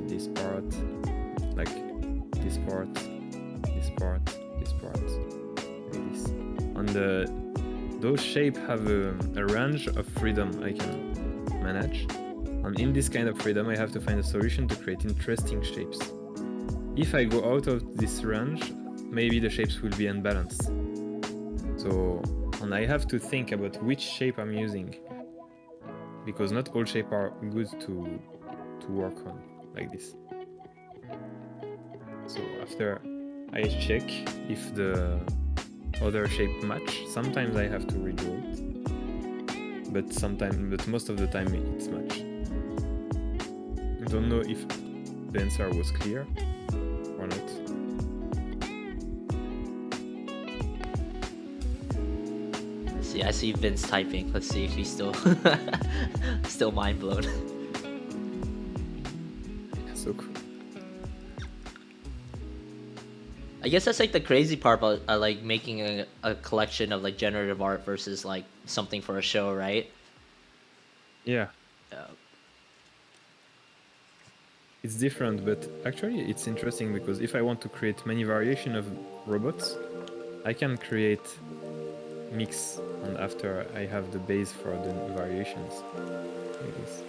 like this part, this part, this part, like this. And those shapes have a range of freedom I can manage. And in this kind of freedom, I have to find a solution to create interesting shapes. If I go out of this range, maybe the shapes will be unbalanced. So, and I have to think about which shape I'm using, because not all shapes are good to work on like this. So after I check if the other shape match, sometimes I have to redraw it, but most of the time it's match. I don't know if the answer was clear or not. See, I see Vince typing. Let's see if he's still mind blown. So cool. I guess that's like the crazy part about like making a collection of like generative art versus like something for a show, right? Yeah. It's different, but actually it's interesting because if I want to create many variation of robots, I can create mix, and after I have the base for the variations like this.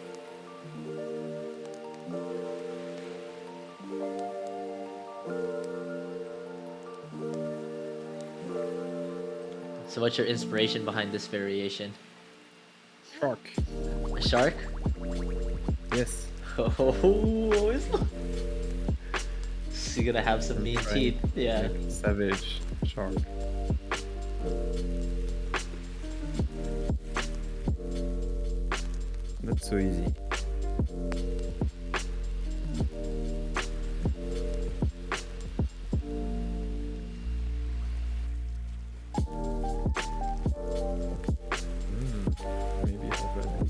So what's your inspiration behind this variation? Shark. A shark? Yes. Oh, so you're gonna have some mean Right. teeth. Yeah. Like savage shark. Not so easy. Maybe have an idea.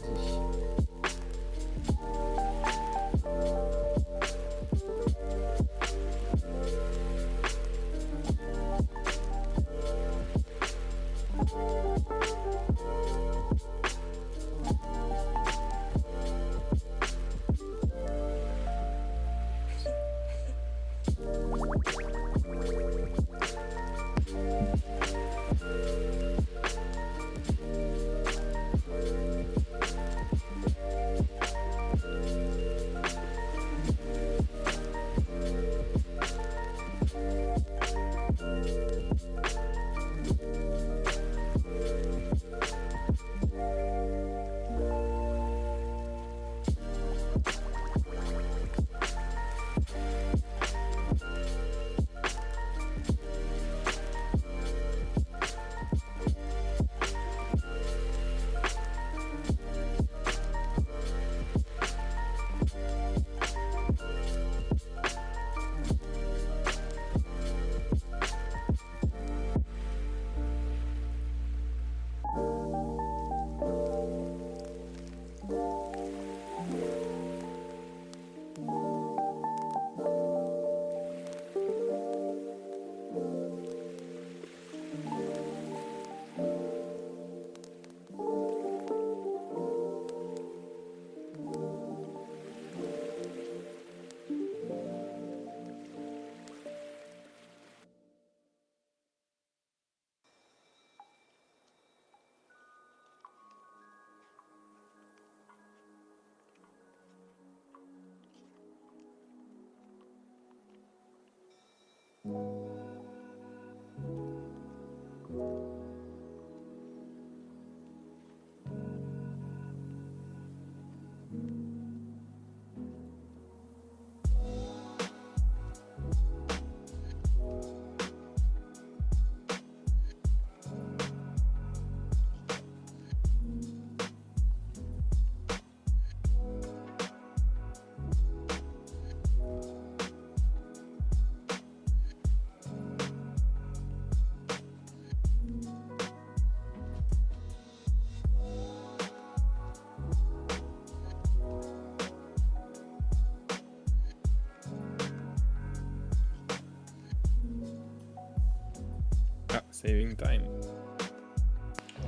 Saving time.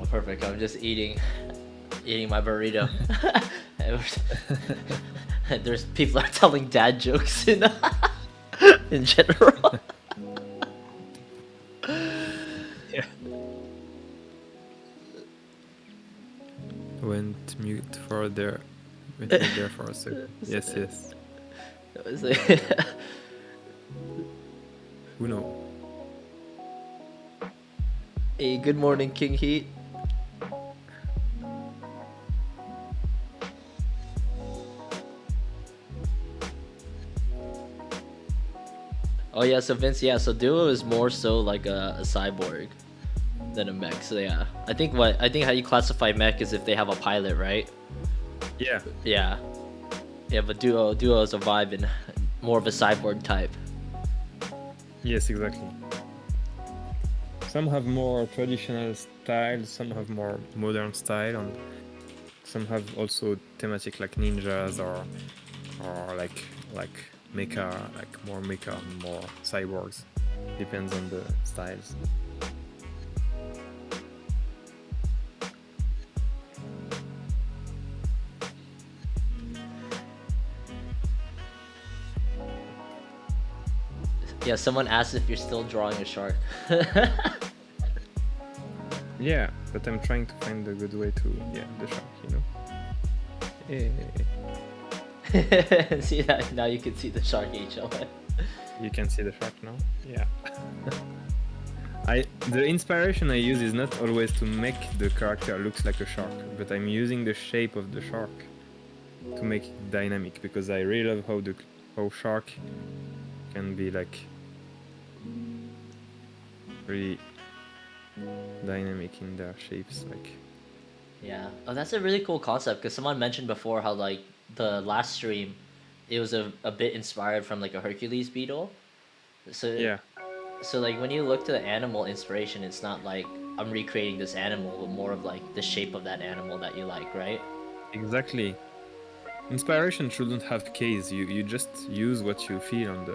Oh, perfect. I'm just eating my burrito. And there's people are telling dad jokes in general. Yeah. Went mute for there. Went mute there for a second. Yes, yes. Who knows? Hey, good morning, King Heat. Oh yeah, so Vince, yeah, so Duo is more so like a cyborg than a mech. So yeah, I think how you classify mech is if they have a pilot, right? Yeah. Yeah, yeah, but Duo is a vibe and more of a cyborg type. Yes, exactly. Some have more traditional style, some have more modern style, and some have also thematic like ninjas or like mecha, like more mecha, more cyborgs. Depends on the styles. Yeah, someone asked if you're still drawing a shark. Yeah, but I'm trying to find a good way to the shark, you know. See that now you can see the shark HLN. You can see the shark now. Yeah. The inspiration I use is not always to make the character looks like a shark, but I'm using the shape of the shark to make it dynamic, because I really love how shark can be like really dynamic in their shapes. Like, Yeah. Oh, that's a really cool concept because someone mentioned before how like the last stream, it was a bit inspired from like a Hercules beetle. So yeah, so like when you look to the animal inspiration, it's not like I'm recreating this animal, but more of like the shape of that animal that you like, right? exactly. Inspiration shouldn't have case. You just use what you feel and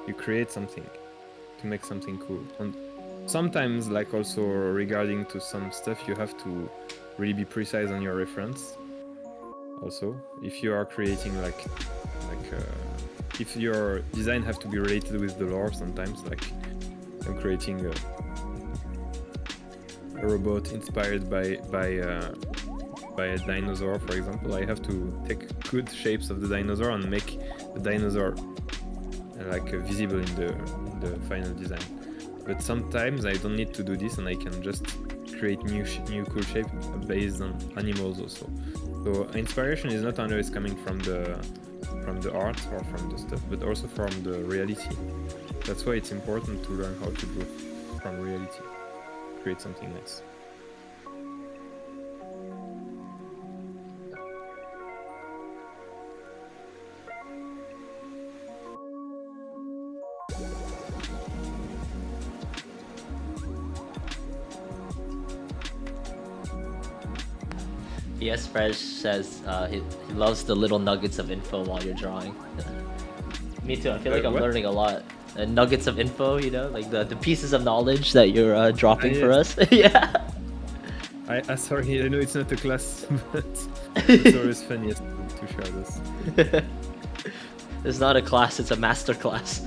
you create something to make something cool. And sometimes, like also regarding to some stuff, you have to really be precise on your reference. Also, if you are creating if your design have to be related with the lore, sometimes like I'm creating a robot inspired by a dinosaur, for example, I have to take good shapes of the dinosaur and make the dinosaur visible in the final design. But sometimes I don't need to do this, and I can just create new cool shape based on animals also. So inspiration is not always coming from the art or from the stuff, but also from the reality. That's why it's important to learn how to draw from reality, create something nice. Yes, Fresh says he loves the little nuggets of info while you're drawing. Me too. I feel like I'm What? learning a lot. Nuggets of info, you know, like the pieces of knowledge that you're dropping for us. Yeah. Sorry, I know it's not a class, but it's always funniest to share this. It's not a class, it's a master class.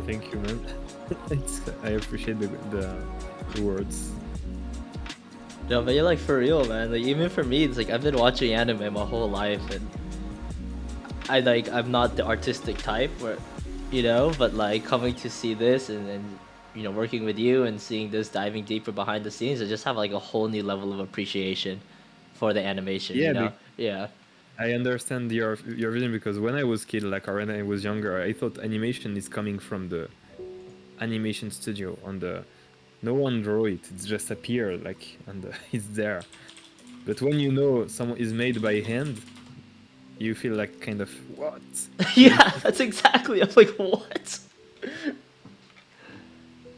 Thank you, man. I appreciate the words. No, but you're like for real, man. Like even for me, it's like I've been watching anime my whole life, and I'm not the artistic type, where, you know, but like coming to see this and you know working with you and seeing this diving deeper behind the scenes, I just have like a whole new level of appreciation for the animation. You Yeah, know, yeah. I understand your vision, because when I was kid, like, or when I was younger, I thought animation is coming from the animation studio. No one draw it; it's just appear like, and it's there. But when you know someone is made by hand, you feel like kind of what? Yeah, that's exactly. I'm like, what?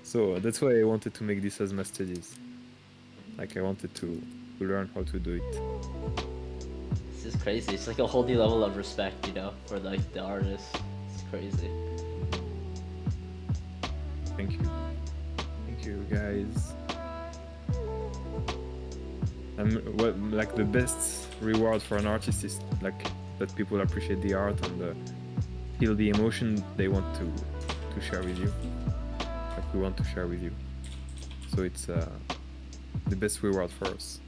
So that's why I wanted to make this as my studies. Like, I wanted to learn how to do it. This is crazy. It's like a whole new level of respect, you know, for like the artist. It's crazy. Thank you guys. Like the best reward for an artist is like that people appreciate the art and feel the emotion they want to share with you. Like we want to share with you. So it's the best reward for us.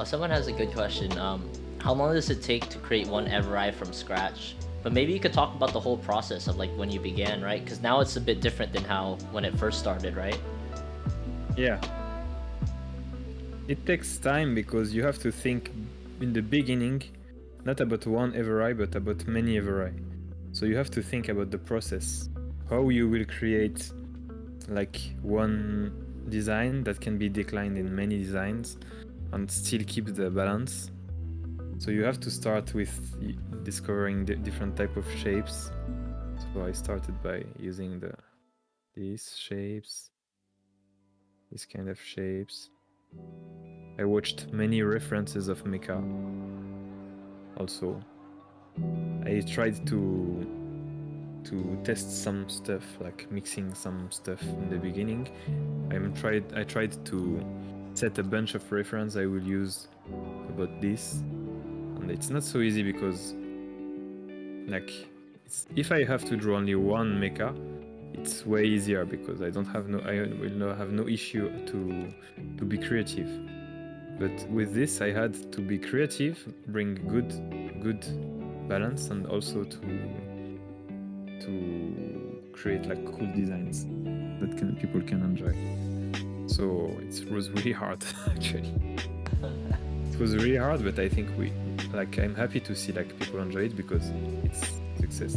Someone has a good question. How long does it take to create one Everai from scratch? But maybe you could talk about the whole process of like when you began, right? Because now it's a bit different than how when it first started, right? Yeah. It takes time because you have to think in the beginning, not about one Everai, but about many Everai. So you have to think about the process, how you will create like one design that can be declined in many designs and still keep the balance. So you have to start with discovering the different type of shapes. So I started by using these shapes, this kind of shapes. I watched many references of mecha. Also, I tried to test some stuff, like mixing some stuff in the beginning. I tried to set a bunch of reference I will use about this, and it's not so easy because, like, if I have to draw only one mecha, it's way easier because I will not have no issue to be creative. But with this, I had to be creative, bring good balance, and also to create like cool designs that people can enjoy. So it was really hard actually. It was really hard, but I think I'm happy to see like people enjoy it because it's success.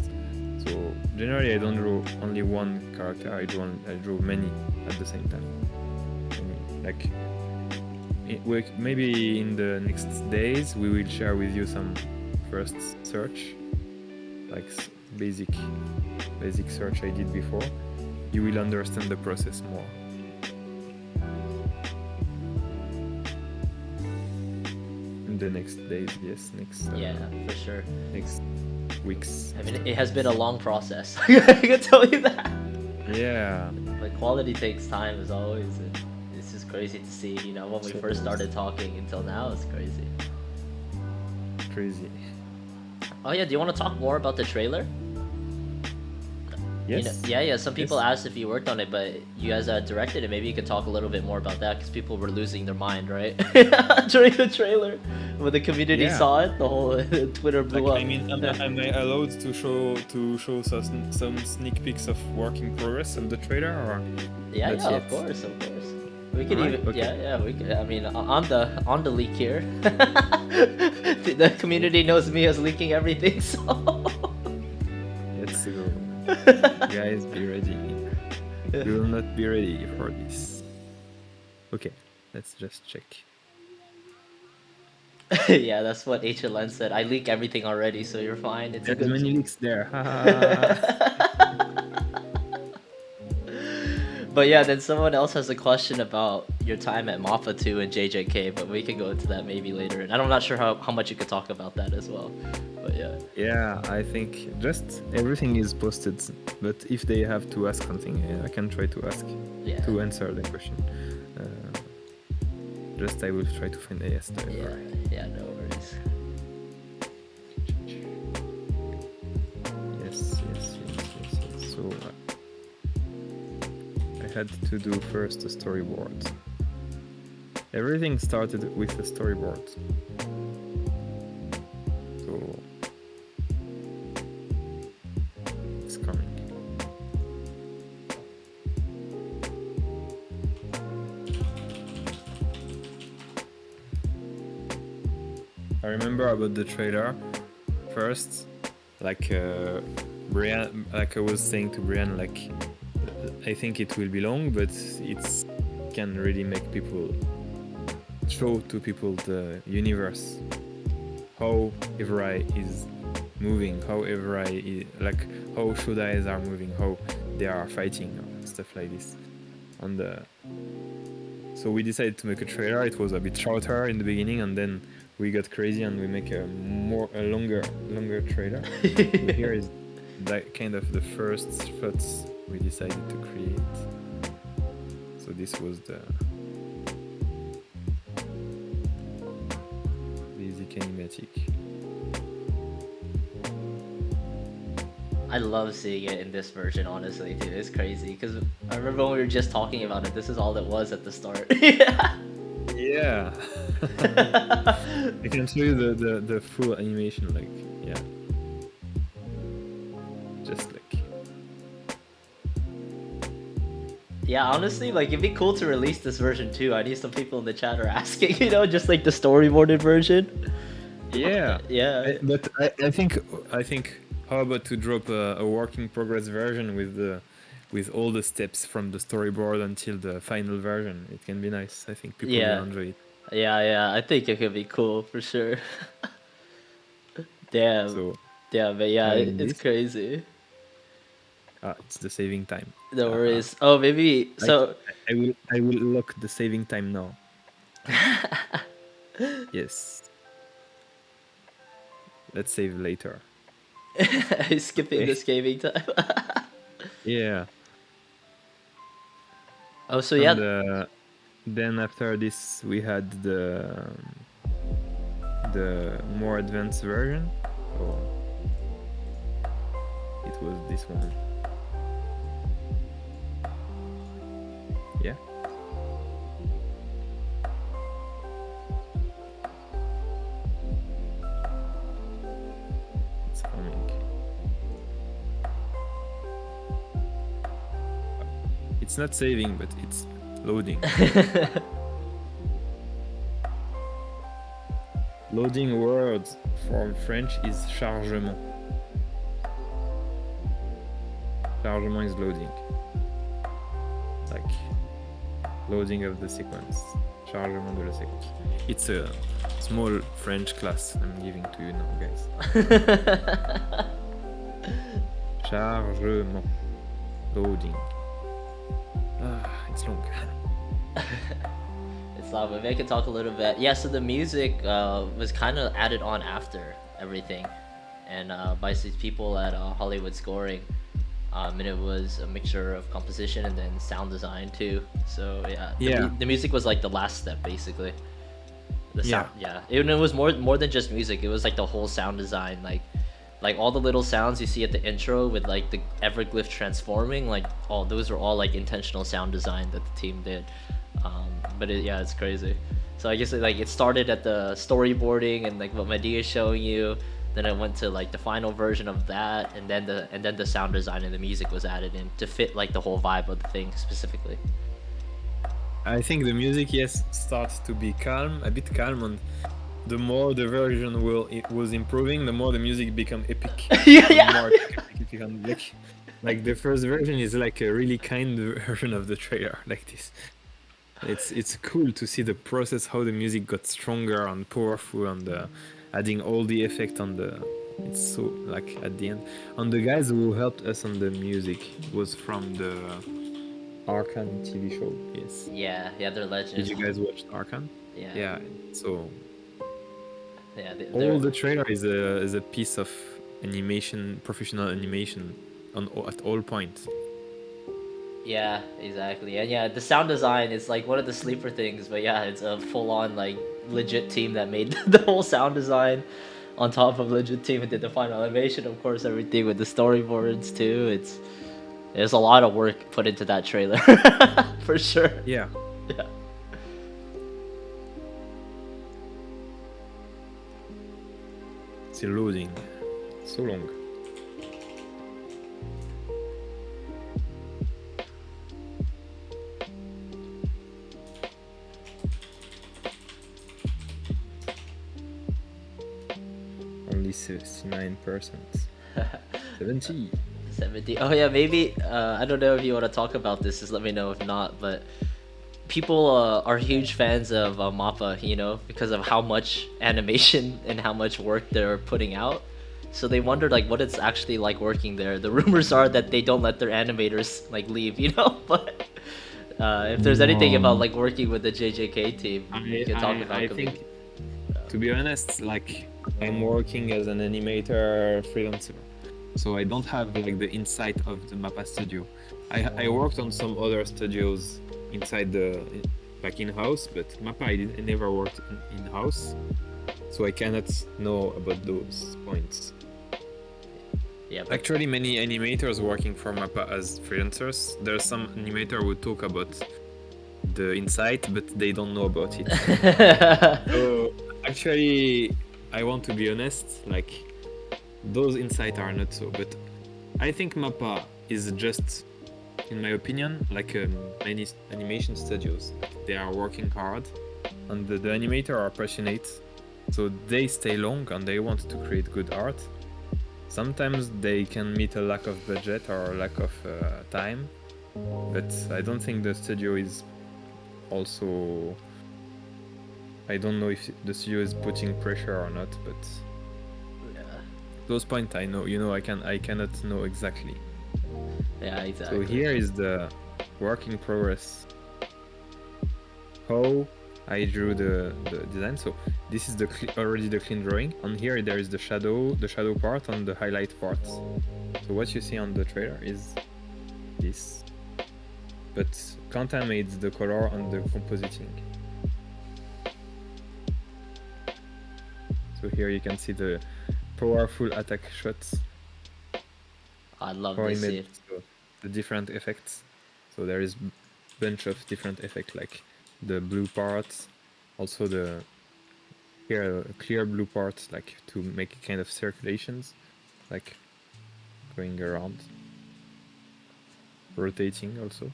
So generally I don't draw only one character, I draw many at the same time. Like maybe in the next days we will share with you some first search, like basic search I did before. You will understand the process more. In the next days, yes, yeah, for sure. Next weeks. I mean, it has been a long process. I can tell you that. Yeah. But quality takes time as always. And it's just crazy to see, you know, when we first started talking until now, it's crazy. Crazy. Oh yeah, do you want to talk more about the trailer? Yes. You know, yeah. Some people asked if you worked on it, but you guys directed it. Maybe you could talk a little bit more about that because people were losing their mind, right? During the trailer, when the community saw it, the whole Twitter blew up. I mean, am I allowed to show some sneak peeks of working progress of the trailer, or? Yeah, of course. We could we could. I mean, on the leak here, the community knows me as leaking everything, so. Let's go. Guys, be ready. We will not be ready for this. Okay, let's just check. Yeah, that's what HLN said. I leak everything already, so you're fine. It's There's many leaks there. But yeah, then someone else has a question about your time at MAPA 2 and JJK, but we can go into that maybe later. And I'm not sure how much you could talk about that as well. But yeah. Yeah, I think just everything is posted. But if they have to ask something, I can try to ask to answer the question. Just I will try to find a yes. Yeah, no worries. Yes. So I had to do first a storyboard. Everything started with a storyboard. So it's coming. I remember about the trailer first, like Brian, like I was saying to Brian, like I think it will be long, but it can really make people show to people the universe, how Everai is moving, how Everai is, like how Shodais are moving, how they are fighting, and stuff like this. And so we decided to make a trailer. It was a bit shorter in the beginning, and then we got crazy and we make a longer trailer. So here is that kind of the first shots we decided to create. So this was the basic animatic. I love seeing it in this version, honestly, dude. It's crazy because I remember when we were just talking about it. This is all it was at the start. Yeah. I can show you the full animation, like just like. Yeah, honestly, like it'd be cool to release this version too. I need some people in the chat are asking, you know, just like the storyboarded version. Yeah. Yeah. I think how about to drop a work in progress version with with all the steps from the storyboard until the final version. It can be nice. I think people will Yeah, enjoy it. yeah. I think it could be cool for sure. Damn, So damn, but yeah, having it's this, crazy. it's the saving time. No Uh, worries. Oh, maybe I, so. I will lock the saving time now. Yes. Let's save later. Skipping Okay. the scaling time. Yeah. Oh, so And yeah. then after this, we had the more advanced version. So it was this one. Yeah. It's coming. It's not saving, but it's loading. Loading words from French is chargement. Chargement is loading. Like loading of the sequence. Chargement de la séquence. It's a small French class I'm giving to you now, guys. Chargement. Loading. It's long. It's not, but maybe I can talk a little bit. Yeah, so the music was kind of added on after everything, and by these people at Hollywood Scoring, and it was a mixture of composition and then sound design too. So yeah, Yeah. the music was like the last step basically. The Yeah. sound, yeah, it was more than just music. It was like the whole sound design, like all the little sounds you see at the intro with like the everglyph transforming, like all those are all like intentional sound design that the team did. But yeah, it's crazy. So I guess it started at the storyboarding and like what Mehdi is showing you, then it went to like the final version of that, and then the sound design and the music was added in to fit like the whole vibe of the thing specifically. I think the music, yes, starts to be calm, a bit calm, and the more the version was improving, the more the music become epic. Yeah. More epic it become like the first version is like a really kind version of the trailer, like this. It's cool to see the process, how the music got stronger and powerful, and adding all the effect on the. It's so like at the end. And the guys who helped us on the music was from the Arcane TV show. Yes. Yeah, they're legends. Did you guys watch Arcane? Yeah. Yeah. So Yeah, all the trailer is a piece of animation, professional animation, at all points. Yeah, exactly. And yeah, the sound design is like one of the sleeper things, but yeah, it's a full-on like legit team that made the whole sound design on top of legit team and did the final animation, of course, everything with the storyboards too. There's a lot of work put into that trailer. For sure. Yeah. Yeah. Still loading. So long. Only 69%. 70. 70. Oh yeah, maybe I don't know if you want to talk about this, just let me know if not, but people are huge fans of Mappa, you know, because of how much animation and how much work they're putting out. So they wondered like what it's actually like working there. The rumors are that they don't let their animators like leave, you know, but if there's anything about like working with the JJK team, you can talk about. I think, to be honest, like I'm working as an animator freelancer, so I don't have like the insight of the Mappa studio. I worked on some other studios inside the like in-house, but Mappa I never worked in-house, so I cannot know about those points. Yeah, but Actually, many animators working for Mappa as freelancers. There's some animator who talk about the insight, but they don't know about it. So actually, I want to be honest, like those insights are not so. But I think Mappa is just, in my opinion, like many animation studios. They are working hard, and the animator are passionate, so they stay long and they want to create good art. Sometimes they can meet a lack of budget or lack of time, but I don't think the studio is also. I don't know if the studio is putting pressure or not, but Yeah. those points I know. I cannot know exactly. Yeah, exactly. So here is the work in progress. How I drew the design. So this is already the clean drawing. On here there is the shadow part and the highlight parts. So what you see on the trailer is this, but Kanta made the color and the compositing. So here you can see the powerful attack shots. I love How he this made scene. the different effects. So there is bunch of different effects, like the blue parts, also the here clear blue parts, like to make kind of circulations, like going around, rotating also.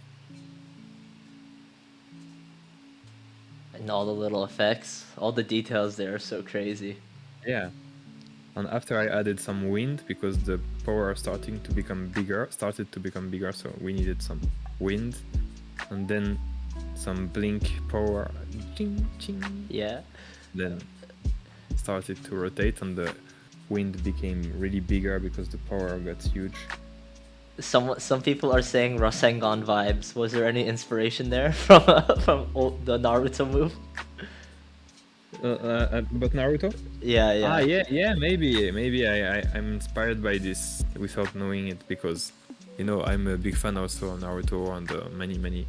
And all the little effects, all the details there are so crazy. Yeah. And after I added some wind because the power started to become bigger, so we needed some wind, and then some blink power, ching, ching. Yeah. Then started to rotate, and the wind became really bigger because the power got huge. Some people are saying Rasengan vibes. Was there any inspiration there from the Naruto move? But Naruto? Yeah. Yeah. Maybe I'm inspired by this without knowing it, because I'm a big fan also of Naruto and many.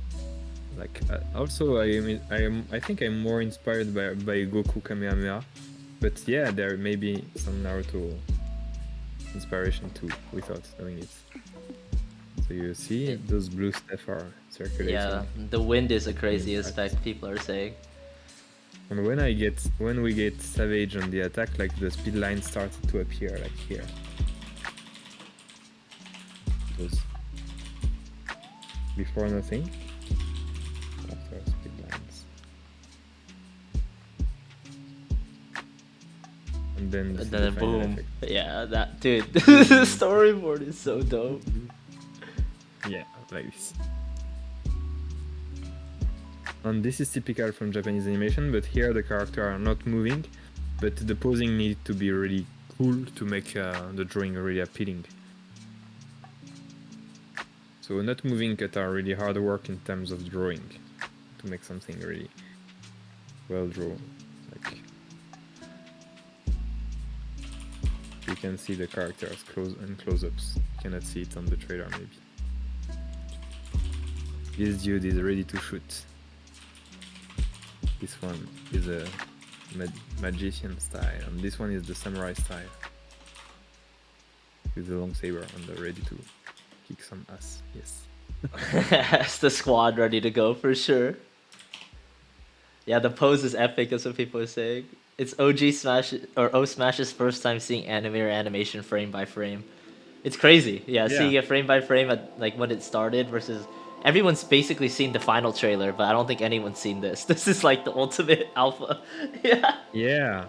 Like also I think I'm more inspired by Goku Kamehameha, but yeah, there may be some Naruto inspiration too without knowing it. So you see those blue stuff are circulating. Yeah, the wind is the craziest effect, people are saying. And when we get Savage on the attack, like the speed line started to appear, like here. Those before nothing, after speed lines, and then Boom. effect. Yeah, that dude. The storyboard is so dope. Yeah, like this. And this is typical from Japanese animation, but here the characters are not moving, but the posing needs to be really cool to make the drawing really appealing. So not moving cut are really hard work in terms of drawing to make something really well drawn. Like you can see the characters close-ups. You cannot see it on the trailer maybe. This dude is ready to shoot. This one is a magician style, and this one is the samurai style with the long saber and they're ready to kick some ass. Yes. It's the squad ready to go for sure. Yeah, the pose is epic, that's what people are saying. It's OG Smash or O Smash's first time seeing anime or animation frame by frame. It's crazy. Yeah, seeing it frame by frame at like when it started versus everyone's basically seen the final trailer, but I don't think anyone's seen this. This is like the ultimate alpha. Yeah. Yeah.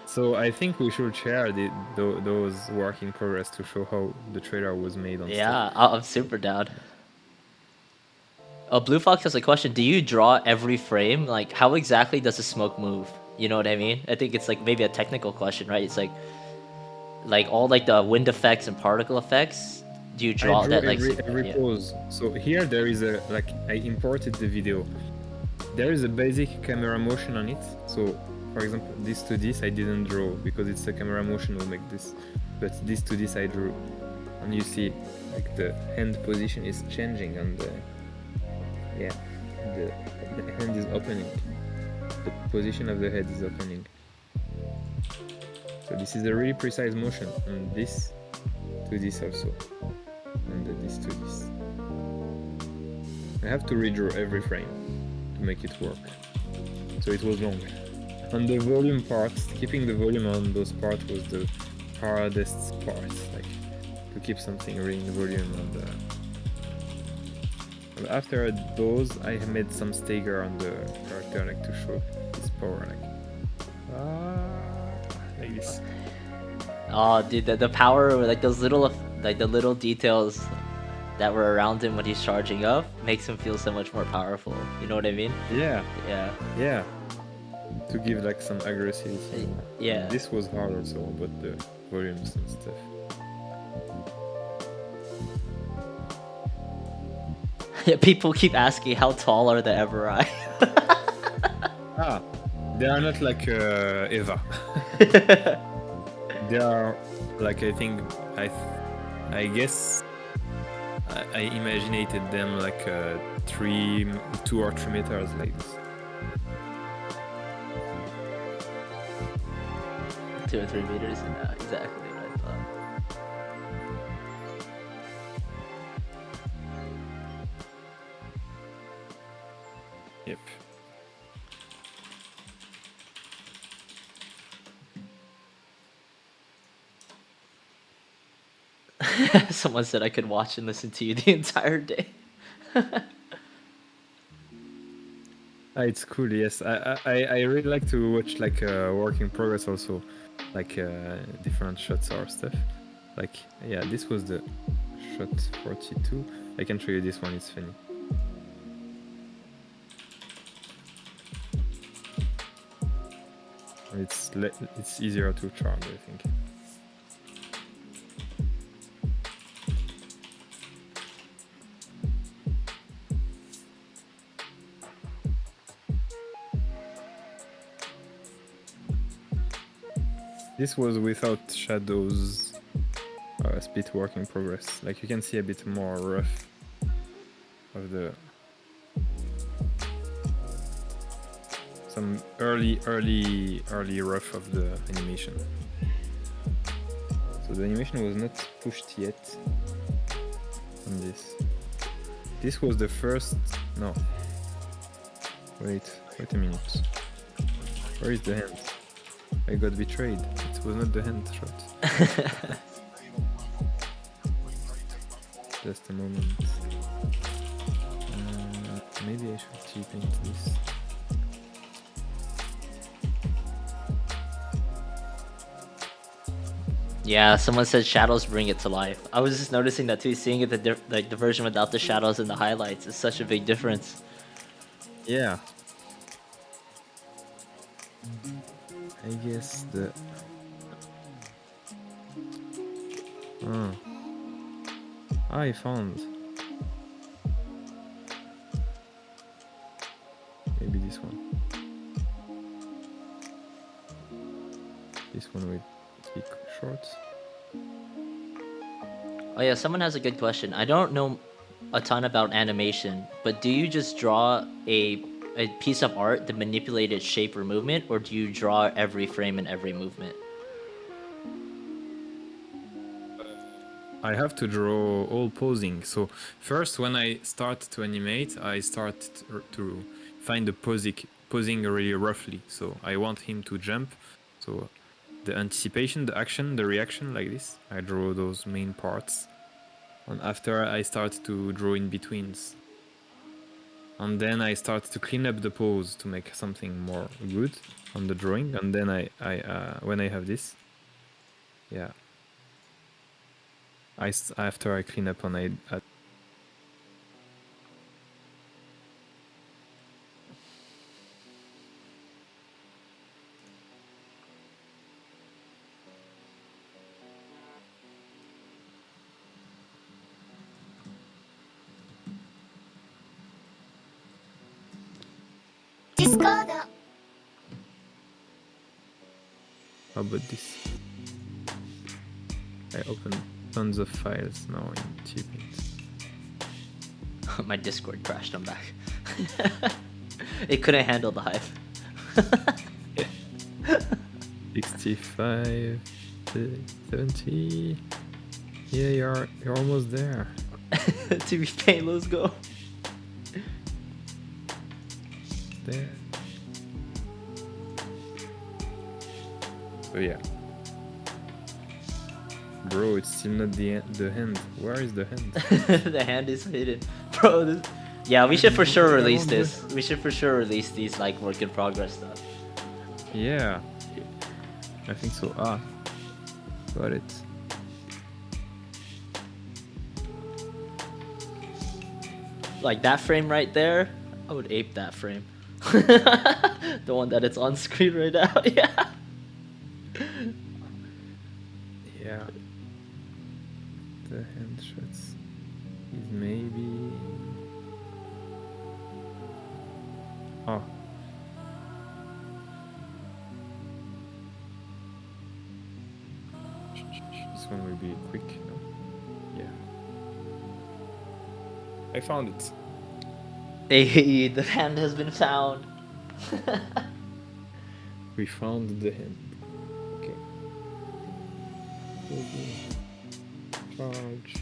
So I think we should share those work in progress to show how the trailer was made on Yeah, I'm super down. Blue Fox has a question. Do you draw every frame? Like, how exactly does the smoke move? You know what I mean? I think it's like maybe a technical question, right? It's like all like the wind effects and particle effects. Do you draw that like every pose? So here there is I imported the video. There is a basic camera motion on it. So for example, this to this I didn't draw because it's a camera motion will make this, but this to this I drew, and you see like the hand position is changing and the hand is opening. The position of the head is opening. So this is a really precise motion, and this to this also, and this to this. I have to redraw every frame to make it work. So it was long. On the volume part, keeping the volume on those parts was the hardest part, like to keep something really in volume. And after those, I made some stagger on the character, like to show his power, like this. Oh, dude, the power, like those little, like the little details that were around him when he's charging up makes him feel so much more powerful. You know what I mean? Yeah, Yeah. yeah. To give like some aggressivity. Yeah. This was hard also, but the volumes and stuff. People keep asking how tall are the Everai? They are not like Eva. They are like, I think, I guess I imaginated them like 2 or 3 meters like this. 2 or 3 meters? Yeah, exactly what I thought. Yep. Someone said I could watch and listen to you the entire day. It's cool. Yes, I really like to watch like work in progress also, like different shots or stuff. Like yeah, this was the shot 42. I can show you this one. It's funny. It's easier to charge, I think. This was without shadows, split work in progress. Like you can see a bit more rough of the some early rough of the animation. So the animation was not pushed yet on this. This was the first. No. Wait a minute. Where is the hand? I got betrayed. It was not the hand shot. Just a moment. Maybe I should T-paint this. Yeah, someone said shadows bring it to life. I was just noticing that too, seeing it like the version without the shadows and the highlights is such a big difference. Yeah. I guess the. I found. Maybe this one. This one with big shorts. Oh yeah, someone has a good question. I don't know a ton about animation, but do you just draw a piece of art to manipulate its shape or movement, or do you draw every frame and every movement? I have to draw all posing. So first, when I start to animate, I start to find the posing really roughly. So I want him to jump. So the anticipation, the action, the reaction, like this. I draw those main parts. And after I start to draw in betweens. And then I start to clean up the pose to make something more good on the drawing. And then when I have this, yeah. After I clean up and I how about this? I open tons of files now in T-paint. My Discord crashed. I'm back. It couldn't handle the hype. 65, 70. Yeah, you're almost there. TV paint, let's go. There. So yeah. Bro, it's still not the hand. Where is the hand? The hand is hidden. Bro, yeah, we should for sure release this. We should for sure release these like work in progress stuff. Yeah. I think so. Got it. like that frame right there, I would ape that frame. The one that it's on screen right now. Yeah. Yeah. The hand shots is maybe. Oh. This one will be quick, no? Yeah. I found it. Hey, the hand has been found. We found the hand. Okay. Charge.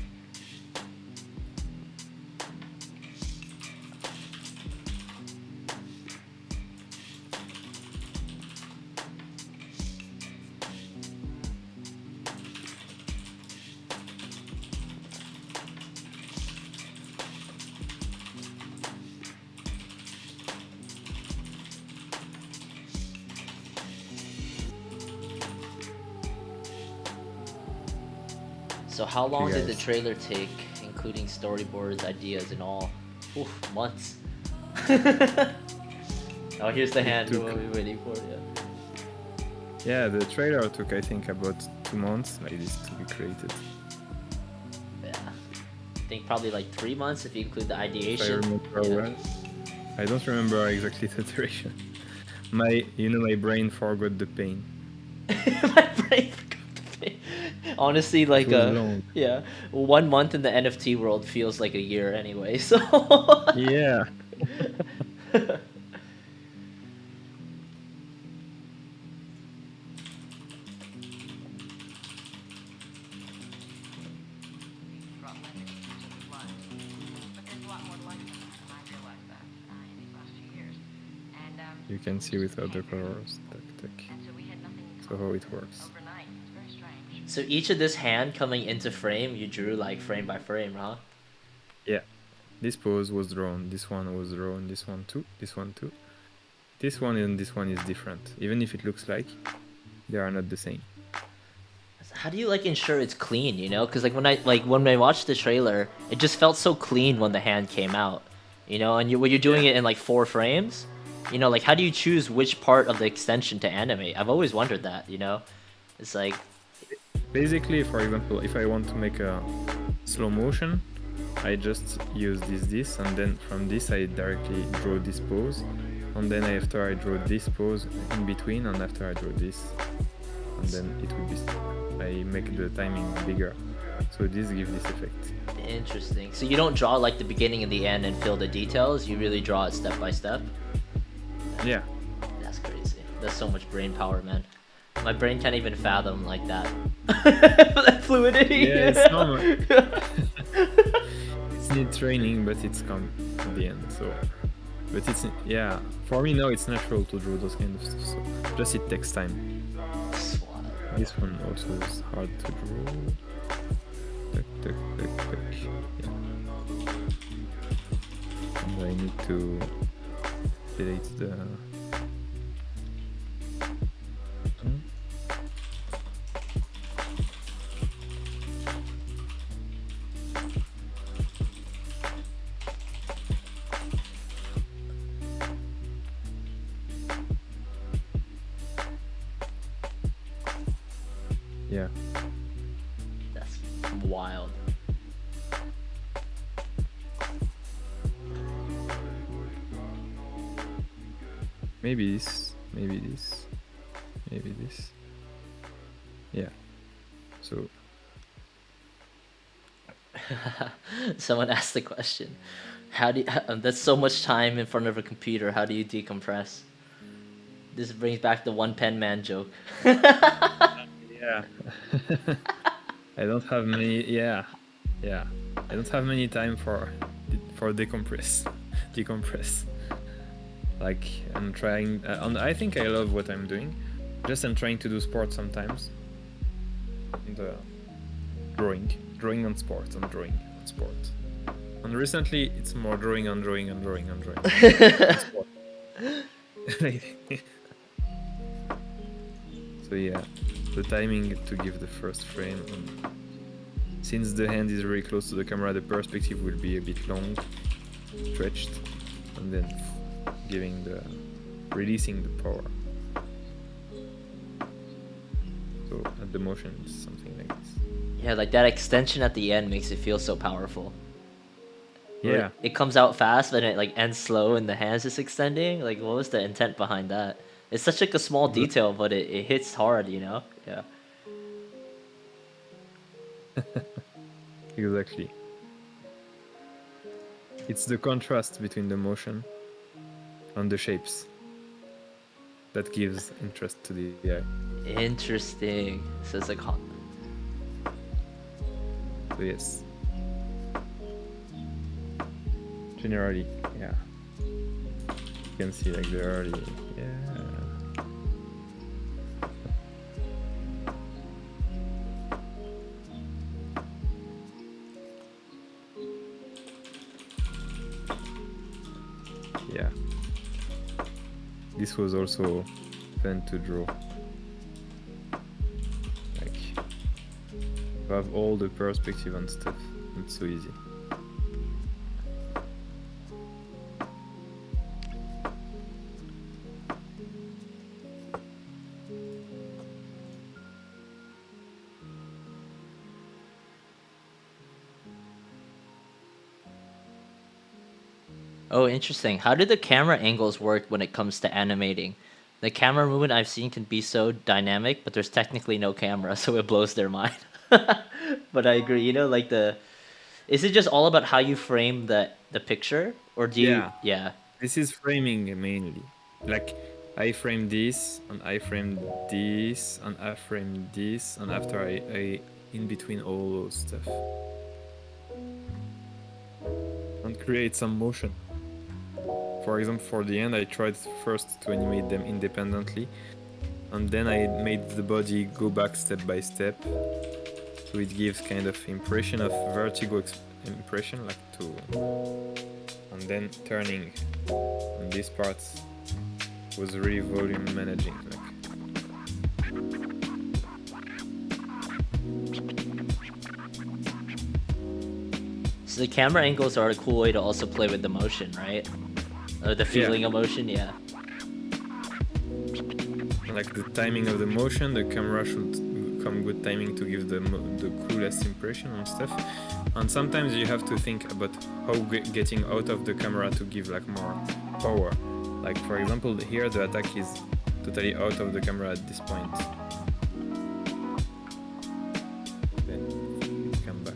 So how long Okay, did the guys. trailer take, including storyboards, ideas, and all? Oof, months. Oh, here's the hand. took- What are we waiting for? Yeah. Yeah, the trailer took, I think, about 2 months like this to be created. Yeah. I think probably like 3 months if you include the If I ideation. remember Yeah. well. I don't remember exactly the duration. My brain forgot the pain. My brain forgot the thing. Honestly, like was long. yeah, 1 month in the NFT world feels like a year anyway. So Yeah. Brought letters to the blood. But there's a lot more to life than that, and I realized that in these last few years. And You can see without the colors. Tuck, tuck. and so we had nothing in So how it works. overnight. It's very strange. so each of this hand coming into frame, you drew like frame by frame, huh? Yeah. This pose was drawn, this one was drawn, this one too, this one too. This one and this one is different. Even if it looks like, they are not the same. How do you like ensure it's clean, you know? Because like when I watched the trailer, it just felt so clean when the hand came out, you know. And when you're doing it in like 4 frames, you know, like how do you choose which part of the extension to animate? I've always wondered that, you know. It's like Basically, for example, if I want to make a slow motion, I just use this, and then from this I directly draw this pose, and then after I draw this pose in between, and after I draw this, and then it will be. I make the timing bigger, so this gives this effect. interesting. So you don't draw like the beginning and the end and fill the details. You really draw it step by step. Yeah. That's crazy. That's so much brain power, man. My brain can't even fathom like that. That fluidity. Yeah, it's normal. It's need training, but it's come at the end. So, but it's yeah. For me now, it's natural to draw those kind of stuff. So, just it takes time. This one also is hard to draw. Tuck, tuck, tuck, tuck. Yeah. And I need to delete the. Yeah. That's wild. Maybe this. Maybe this. Maybe this. Yeah. So. Someone asked the question. How do you, that's so much time in front of a computer. How do you decompress? This brings back the one pen man joke. Yeah. I don't have many. Yeah. Yeah. I don't have many time for decompress. Like I'm trying. And I think I love what I'm doing. Just I'm trying to do sport sometimes. And drawing on sport, and drawing on sport. And recently it's more drawing on drawing. On sport. So yeah, the timing to give the first frame. And since the hand is very close to the camera, the perspective will be a bit long. stretched, and then releasing the power. So at the motion, it's something like this. Yeah, like that extension at the end makes it feel so powerful. Where Yeah, it comes out fast, but it like ends slow, and the hands is extending. Like, what was the intent behind that? It's such like a small detail, but it hits hard, you know? Yeah. exactly. It's the contrast between the motion and the shapes that gives interest to the eye. Interesting. So it's like, So yes. Generally, yeah. You can see like the early, yeah. Yeah. This was also fun to draw. Like, you have all the perspective and stuff. It's so easy. oh, interesting. How do the camera angles work when it comes to animating? The camera movement I've seen can be so dynamic, but there's technically no camera, so it blows their mind. But I agree, you know, like is it just all about how you frame the picture, or do you? Yeah. Yeah. This is framing mainly. Like, I frame this, and I frame this, and I frame this, and after I in between all those stuff. And create some motion. For example, for the end, I tried first to animate them independently, and then I made the body go back step by step, so it gives kind of impression of vertigo impression, like to, and then turning. And this part was really volume managing, like. So the camera angles are a cool way to also play with the motion, right? Or the feeling of motion, yeah. Like the timing of the motion, the camera should come with timing to give the coolest impression and stuff. And sometimes you have to think about how getting out of the camera to give like more power. Like for example, here the attack is totally out of the camera at this point. Then it come back.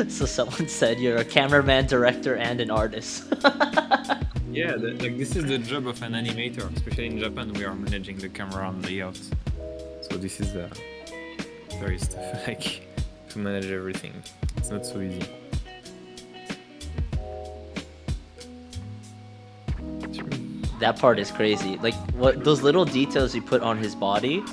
So someone said you're a cameraman, director, and an artist. Yeah, like this is the job of an animator. Especially in Japan, we are managing the camera and layout. So this is very stuff like to manage everything. It's not so easy. That part is crazy. Like what those little details you put on his body.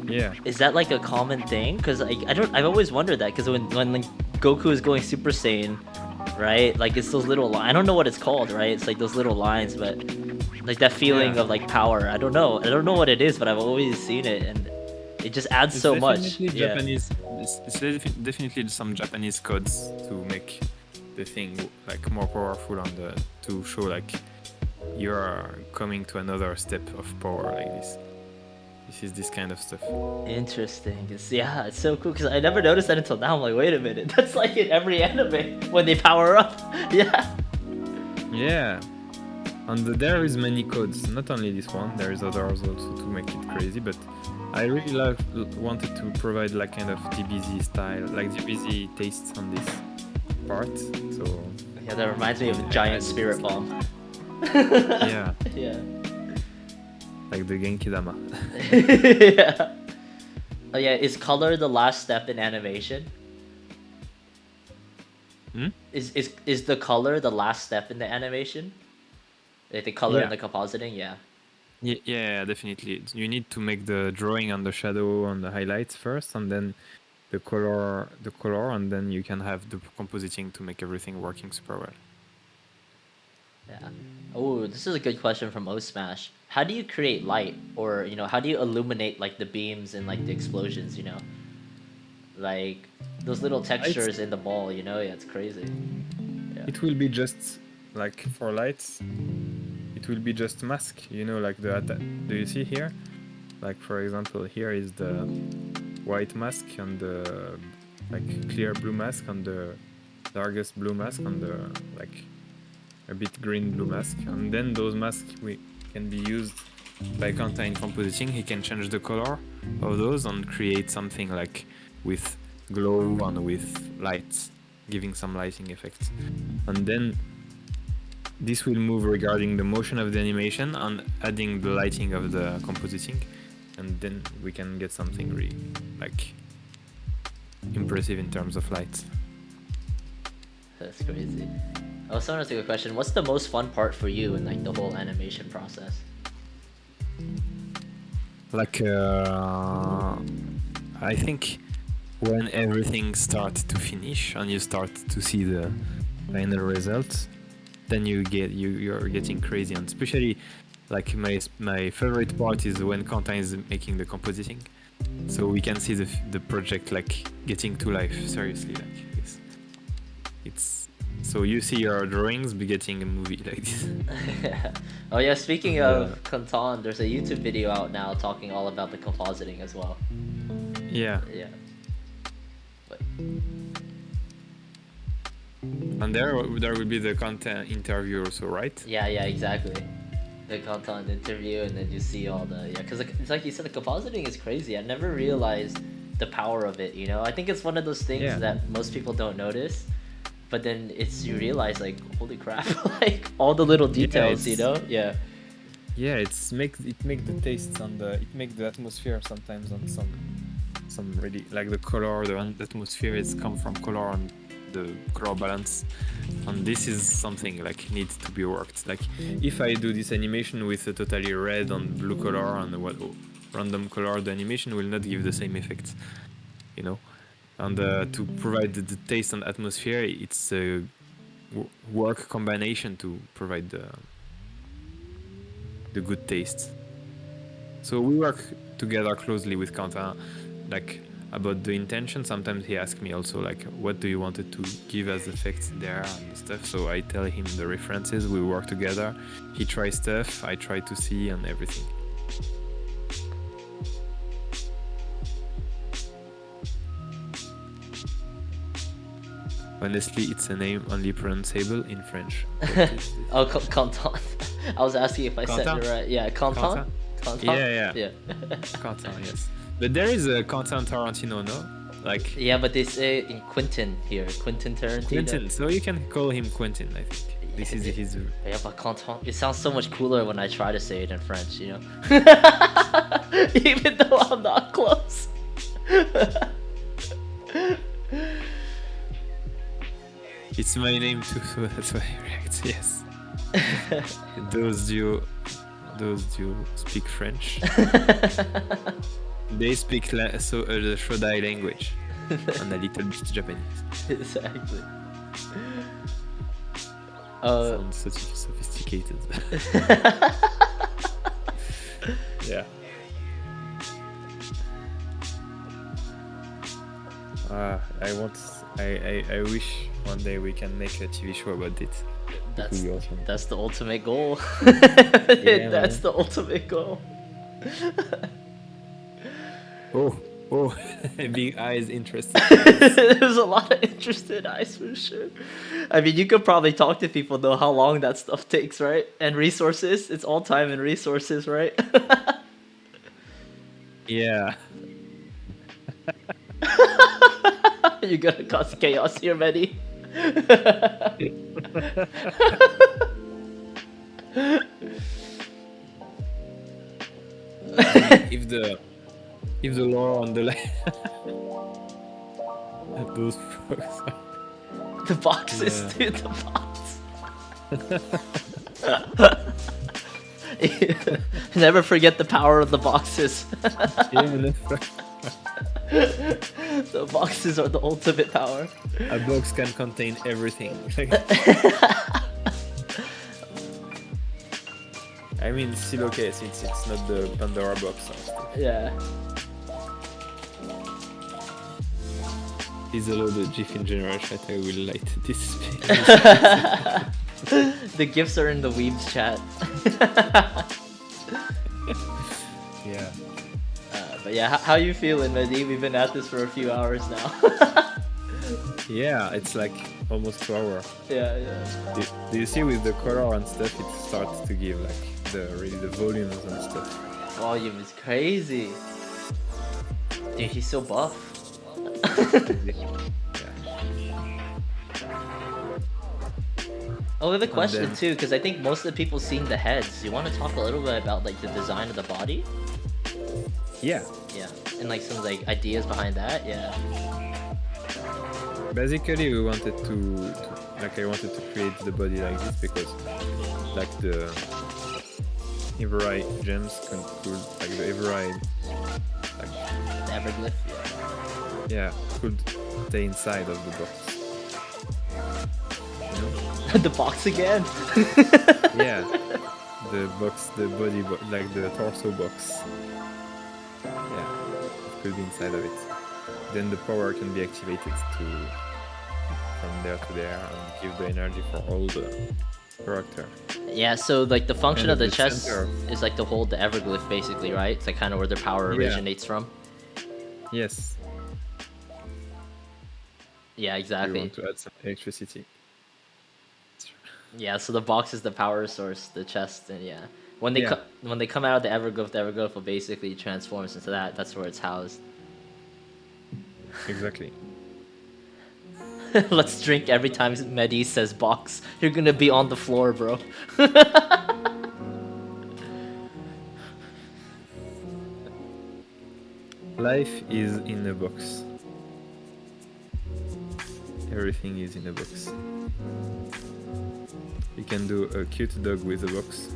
Yeah. Is that like a common thing? Because I've always wondered that. Because when like, Goku is going Super Saiyan, right? Like it's those little I don't know what it's called, right? It's like those little lines, but like that feeling of like power. I don't know what it is, but I've always seen it, and it just adds so much. Yeah. Japanese. It's definitely some Japanese codes to make the thing like more powerful and to show like you are coming to another step of power like this. This is this kind of stuff. Interesting. It's so cool because I never noticed that until now. I'm like, wait a minute, that's like in every anime when they power up. Yeah. Yeah. And there is many codes, not only this one. There is others also to make it crazy. But I really wanted to provide like kind of DBZ style, like DBZ tastes on this part. So Yeah, that reminds me of a giant spirit bomb. yeah. Yeah. Like the Genki Dama. Yeah. Oh yeah, is color the last step in animation? Is the color the last step in the animation? Like the color and the compositing, yeah. Yeah, definitely. You need to make the drawing and the shadow and the highlights first, and then the color, and then you can have the compositing to make everything working super well. Yeah. Oh, this is a good question from O Smash. How do you create light, or how do you illuminate like the beams and like the explosions? like those little textures in the ball, you know? Yeah, it's crazy. Yeah. It will be just like for lights. It will be just mask, you know, like do you see here? Like for example, here is the white mask and the like clear blue mask and the darkest blue mask and the like a bit green blue mask, and then those masks can be used by Kanta in compositing. He can change the color of those and create something like with glow and with lights, giving some lighting effects. And then this will move regarding the motion of the animation and adding the lighting of the compositing, and then we can get something really like impressive in terms of lights. That's crazy. I also want to ask a question. What's the most fun part for you in like the whole animation process? Like I think when everything starts to finish and you start to see the final results, then you're getting crazy. And especially like my favorite part is when Quentin is making the compositing, so we can see the project like getting to life. Seriously, like it's so you see your drawings be getting a movie like this. Oh yeah, speaking of Kantan, there's a YouTube video out now talking all about the compositing as well. Yeah. Yeah. But... And there will be the content interview also, right? Yeah, exactly. The content interview, and then you see all the because it's like you said, the compositing is crazy. I never realized the power of it. You know, I think it's one of those things that most people don't notice, but then you realize like, holy crap, like all the little details. You know, yeah. Yeah, it makes the tastes and it makes the atmosphere sometimes on some really like the color, the atmosphere is come from color and the color balance, and this is something like needs to be worked. Like if I do this animation with a totally red and blue color and random color, the animation will not give the same effect, you know. And to provide the taste and atmosphere, it's a work combination to provide the good taste. So we work together closely with Quentin, like about the intention. Sometimes he asks me also like, what do you wanted to give as effects there and stuff. So I tell him the references, we work together. He tries stuff, I try to see and everything. Honestly, it's a name only pronounceable in French. Oh, Kantan. I was asking if I said it right. Yeah, Kantan. Yeah. Quentin, yes. But there is a Quentin Tarantino, no? Like. Yeah, but they say in Quentin here, Quentin Tarantino. Quentin, so you can call him Quentin, I think. This is his. Yeah, but Quentin. It sounds so much cooler when I try to say it in French, you know. Even though I'm not close. It's my name too, so that's why I react. Yes. Those you speak French. They speak the Shodai language and a little bit Japanese. Exactly. Sounds such sophisticated. Yeah. I wish one day we can make a TV show about it. That would be awesome. That's the ultimate goal. Yeah, that's the ultimate goal. Oh, big eyes interested. There's a lot of interested eyes for sure. I mean, you could probably talk to people though how long that stuff takes, right? And resources. It's all time and resources, right? Yeah. You're gonna cause chaos here, Mehdi. if the law on the line those frogs the boxes, dude, the box. Never forget the power of the boxes. The boxes are the ultimate power. A box can contain everything. I mean, it's still okay since it's not the Pandora box. Yeah. Please allow the GIF in general chat. I will light this. The gifts are in the Weebs chat. Yeah. But yeah, how you feeling, Mehdi? We've been at this for a few hours now. Yeah, it's like almost 2 hours. Yeah, yeah. Do you see with the color and stuff, it starts to give like the volumes and stuff. Volume is crazy. Dude, he's so buff. Yeah. Oh, we have a question then- too, because I think most of the people seen the heads. You want to talk a little bit about like the design of the body? Yeah. Yeah, and like some like ideas behind that. Yeah. Basically, we wanted to I wanted to create the body like this because like the Everai gems could like the Everai like The Everglyph. yeah could stay inside of the box. You know? Yeah. The box again. Yeah, the box, the body, like the torso box. Yeah, it could be inside of it. Then the power can be activated to from there to there and give the energy for all the character. Yeah, so like the function And of the at the chest center- is like to hold the Everglyph basically, right? It's like kind of where their power Yeah. originates from. Yes, Yeah, we exactly. want to add some electricity. Yeah, so the box is the power source, the chest, and yeah. When they Yeah. when they come out of the Everglyph will basically transforms into that. That's where it's housed. Exactly. Let's drink every time Mehdi says box. You're gonna be on the floor, bro. Life is in a box. Everything is in a box. You can do a cute dog with a box.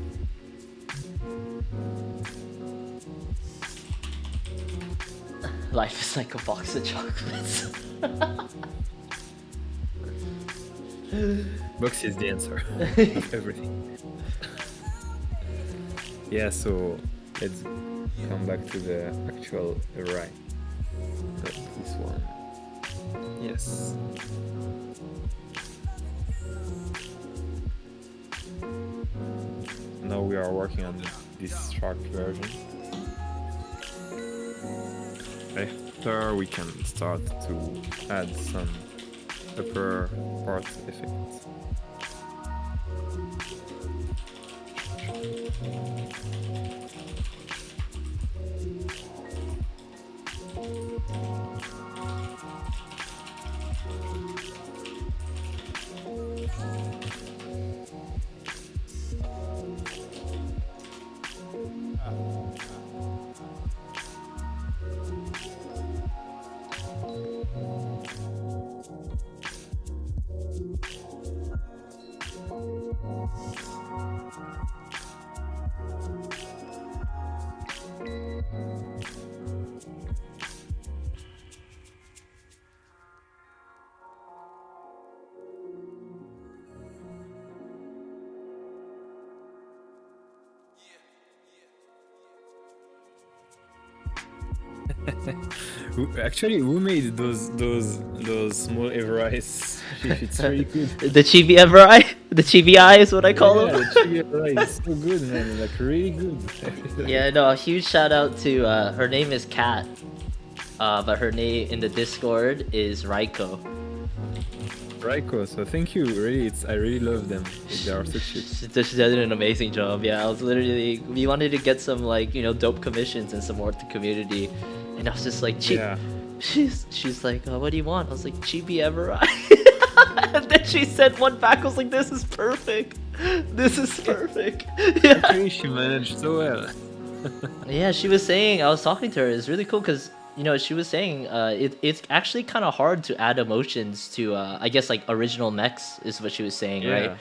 Life is like a box of chocolates. Box is the answer of everything. Yeah, so let's come back to the actual array. Not this one. Yes. Now we are working on this shark version. After we can start to add some upper part effects. Actually, who made those small Everais? It's really good. The chibi Everai? The chibi eye is what I call Yeah, them. the chibi Everai is so good, man. Like really good. Yeah, no, a huge shout out to her name is Kat, but her name in the Discord is Raiko. Raiko, so thank you. Really, I really love them. They are so cute. She did an amazing job. Yeah, I was literally we wanted to get some like dope commissions and some more to the community, and I was just like, Yeah. she's like, what do you want? I was like, Chibi Everai. And then she sent one back. I was like, this is perfect. This is perfect. Yeah. Actually, she managed so well. Yeah, she was saying, I was talking to her, it's really cool because, she was saying it's actually kind of hard to add emotions to, I guess, like, original mechs is what she was saying, right? Yeah.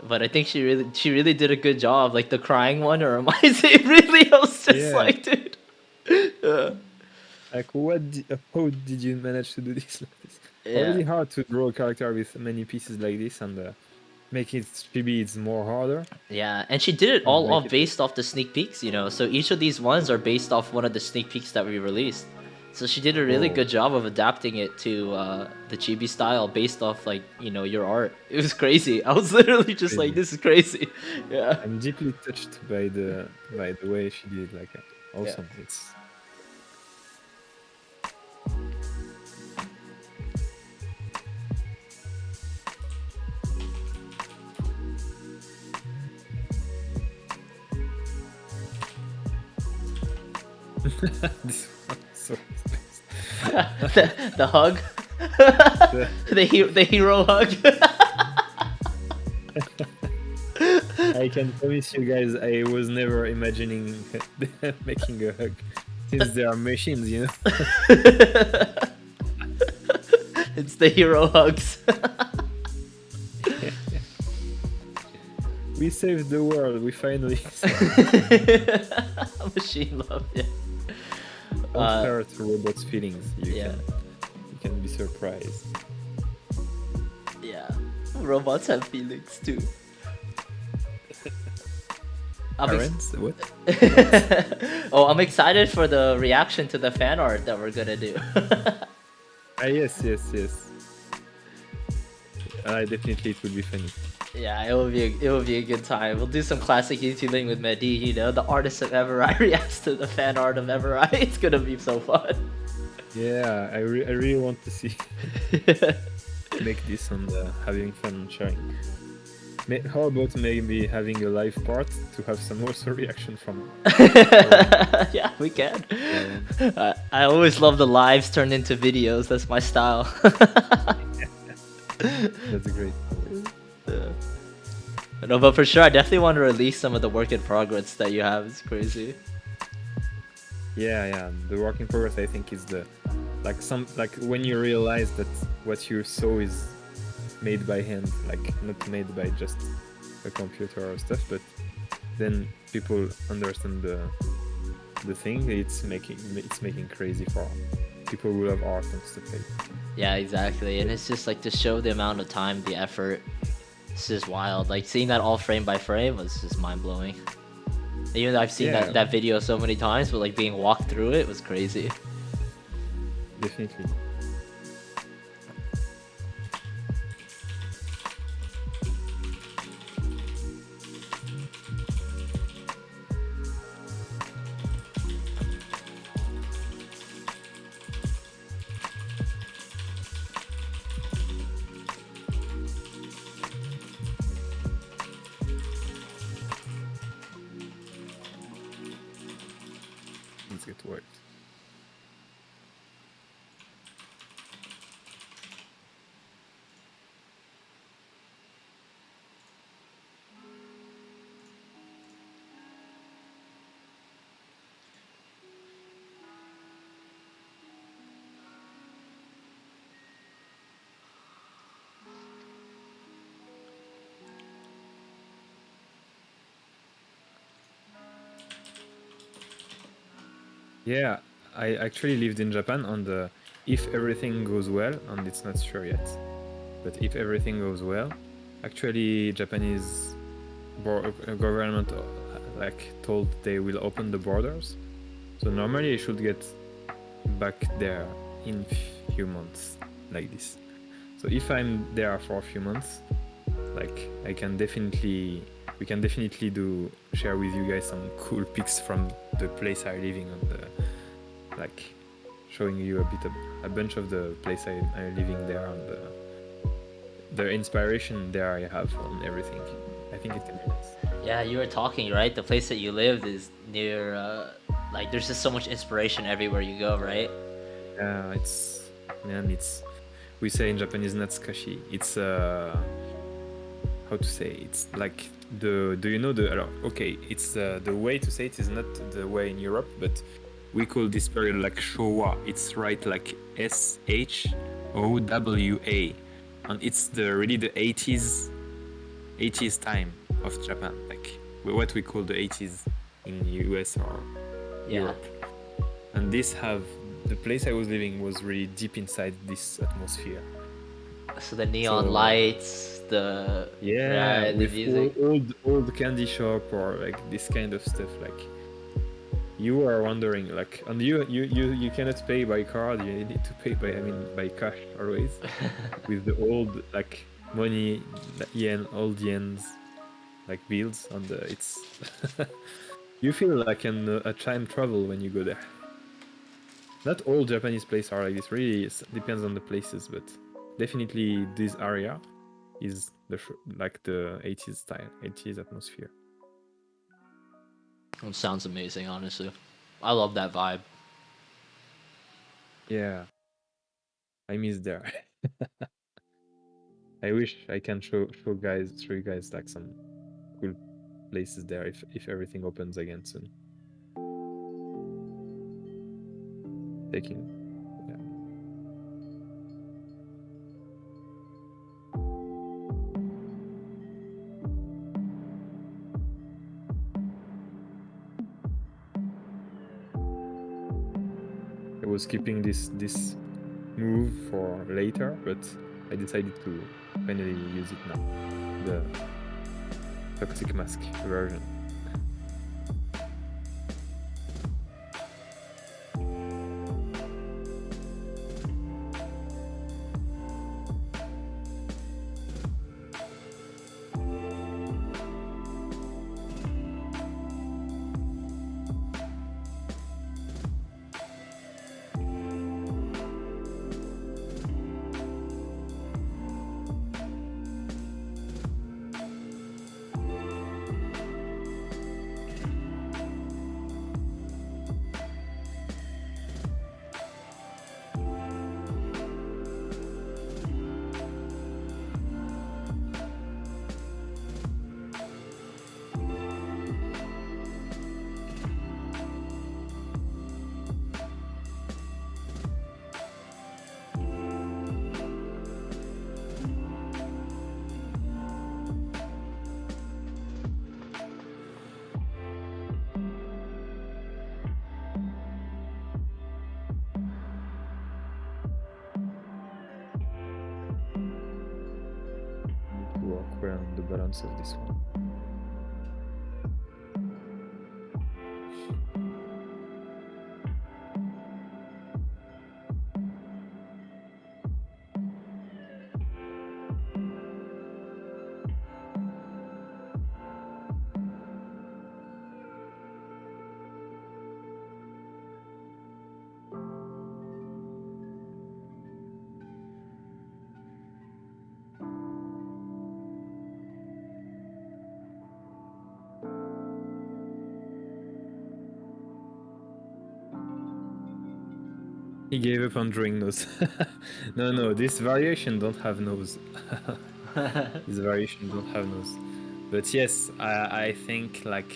But I think she really did a good job. Like, the crying one, or am I saying really? I was just Yeah. like, dude. Like, how did you manage to do this? Yeah. Really hard to draw a character with many pieces like this and make it maybe it's more harder. Yeah, and she did it all Make it- based off the sneak peeks, So each of these ones are based off one of the sneak peeks that we released. So she did a really Oh. good job of adapting it to the chibi style based off like your art. It was crazy. I was literally just like, Crazy. this is crazy. Yeah. I'm deeply touched by the way she did. Like, Yeah. awesome. It's this one so the hug. the hero hug. I can promise you guys, I was never imagining making a hug, since they are machines, you know. It's the hero hugs. We saved the world. We finally Machine love, yeah. don't hurt robots' feelings. Yeah. You can be surprised. Yeah. Robots have feelings too. Parents? What? Oh, I'm excited for the reaction to the fan art that we're gonna do. Yes. Definitely, it would be funny. Yeah, it will be a good time. We'll do some classic YouTubing with Mehdi. The artist of Everai reacts to the fan art of Everai. It's gonna be so fun. Yeah, I really want to see make this and having fun and sharing. How about maybe having a live part to have some also reaction from? Yeah, we can. Yeah. I always love the lives turned into videos. That's my style. That's great. Yeah. No, but for sure, I definitely want to release some of the work in progress that you have. It's crazy. Yeah. The work in progress, I think, is when you realize that what you saw is made by hand, like not made by just a computer or stuff, but then people understand the thing. It's making crazy for people who love art and stuff like that. Yeah, exactly. And it's just like to show the amount of time, the effort. It's just wild. Like seeing that all frame by frame was just mind blowing. Even though I've seen Yeah. that video so many times, but like being walked through it was crazy. Definitely. Let's get to work. Yeah, I actually lived in Japan on the if everything goes well, and it's not sure yet, but if everything goes well, actually Japanese government told they will open the borders, so normally I should get back there in few months like this. So if I'm there for a few months, like we can definitely share with you guys some cool pics from the place I'm living and showing you a bunch of the place I'm living there and the inspiration there I have on everything. I think it can be nice. Yeah, you were talking, right? The place that you lived is near, there's just so much inspiration everywhere you go, right? Yeah, we say in Japanese natsukashi. It's how to say, it's like it's the way to say it is not the way in Europe, but we call this period like Showa. It's right like SHOWA, and it's really the 80s time of Japan, like what we call the 80s in US or Europe. And the place I was living was really deep inside this atmosphere. So the neon lights, the with music. old candy shop or like this kind of stuff, like you are wondering like, and you cannot pay by card. You need to pay by cash always with the old like money, old yens like bills, and it's you feel like a time travel when you go there. Not all Japanese places are like this. Really, it depends on the places, but definitely this area is like the 80s style, 80s atmosphere. It sounds amazing, honestly. I love that vibe. Yeah, I miss there. I wish I can show you guys like some cool places there if everything opens again soon. Taking yeah. I was keeping this move for later, but I decided to finally use it now. The toxic mask version. To work well on the balance of this one. He gave up on drawing nose. No, this variation don't have nose. This variation don't have nose. But yes, I think like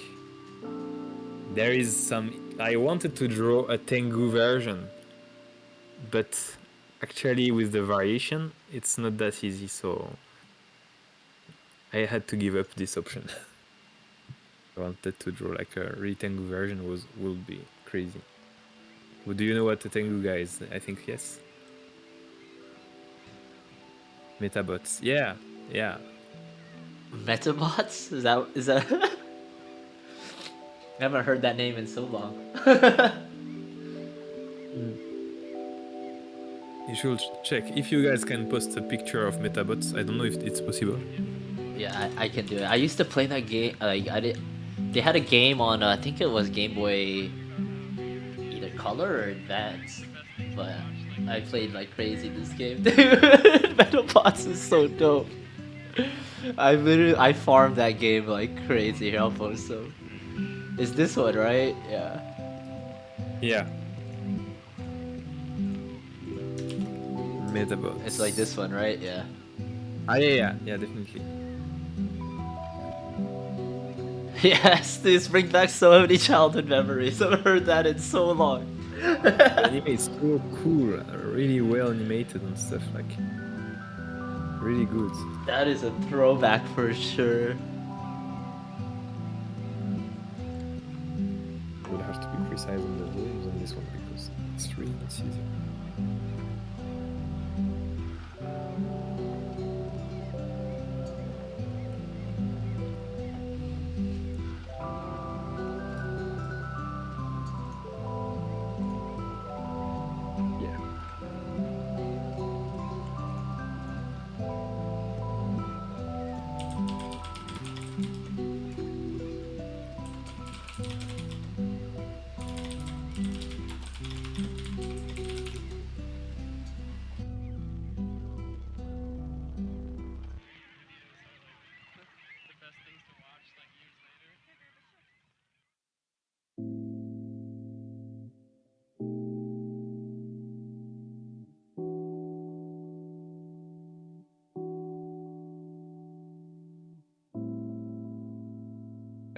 there is some. I wanted to draw a Tengu version, but actually with the variation, it's not that easy. So I had to give up this option. I wanted to draw like a really Tengu version would be crazy. Well, do you know what the Tengu guys? I think yes. Metabots. Yeah. Metabots? Is that I haven't heard that name in so long. You should check if you guys can post a picture of Metabots. I don't know if it's possible. Yeah, I can do it. I used to play that game. Like I did. They had a game on. I think it was Game Boy, either Color or Advance. But I played like crazy this game. Dude, Metabots is so dope. I farmed that game like crazy. Here, I'll post some. Is this one right? Yeah. Yeah. Metabots. It's like this one, right? Yeah. Yeah, definitely. Yes, this brings back so many childhood memories. I've heard that in so long. The anime is so cool, really well animated and stuff, like really good. That is a throwback for sure. We'll have to be precise on the volumes on this one because it's really not easy.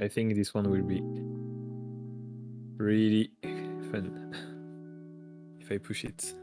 I think this one will be really fun if I push it.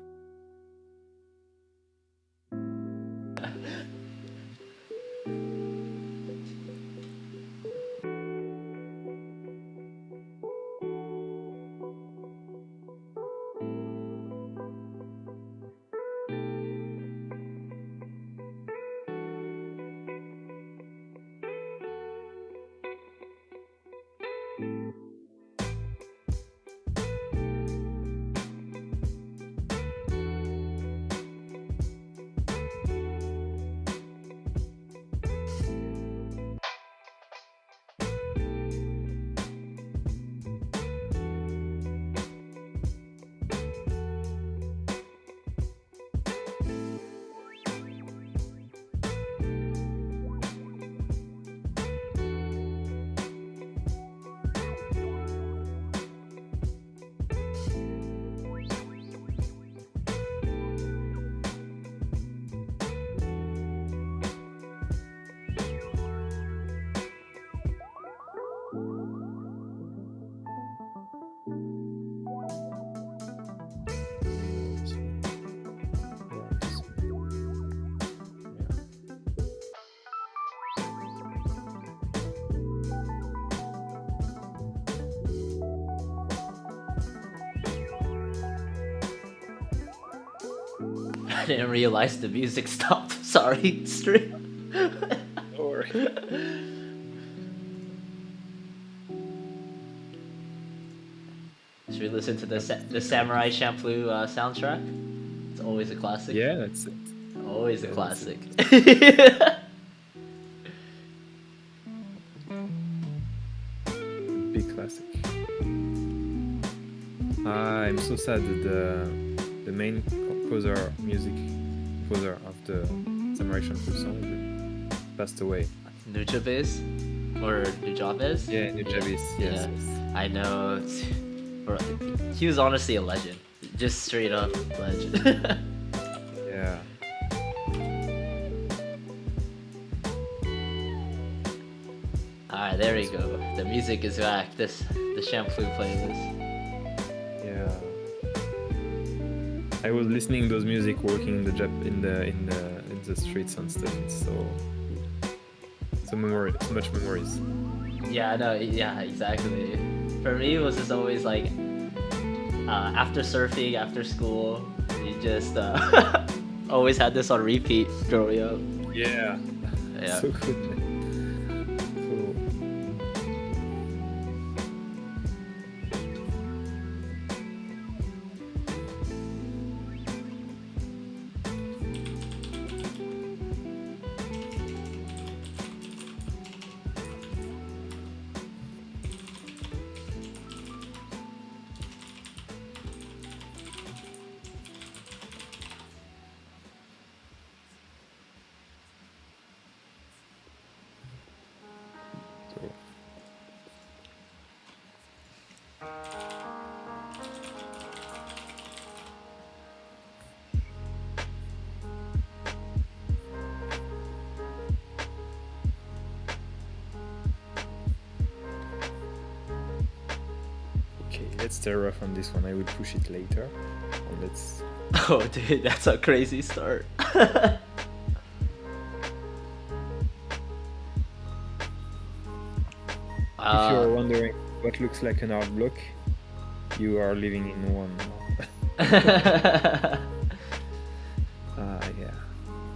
I didn't realize the music stopped. Sorry, stream. Don't worry. Should we listen to the Samurai Champloo soundtrack? It's always a classic. Yeah, that's it. Always a Yeah, that's classic. Big classic. I'm so sad that the main music composer of the Samurai Champloo song passed away. Nujabes? Or Nujabes? Yeah, Nujabes. Yes. I know. Bro, he was honestly a legend. Just straight up legend. Yeah. Alright, there we go. The music is back. The Champloo playlist. Yeah. I was listening those music working in the streets and stuff. It's so much memories. Yeah, no, yeah, exactly. For me, it was just always like after surfing, after school, you just always had this on repeat growing up. Yeah. Yeah. So good, man. Okay, let's stay rough on this one. I will push it later. And let's. Oh, dude, that's a crazy start. If you're wondering what looks like an art block, you are living in one. Yeah.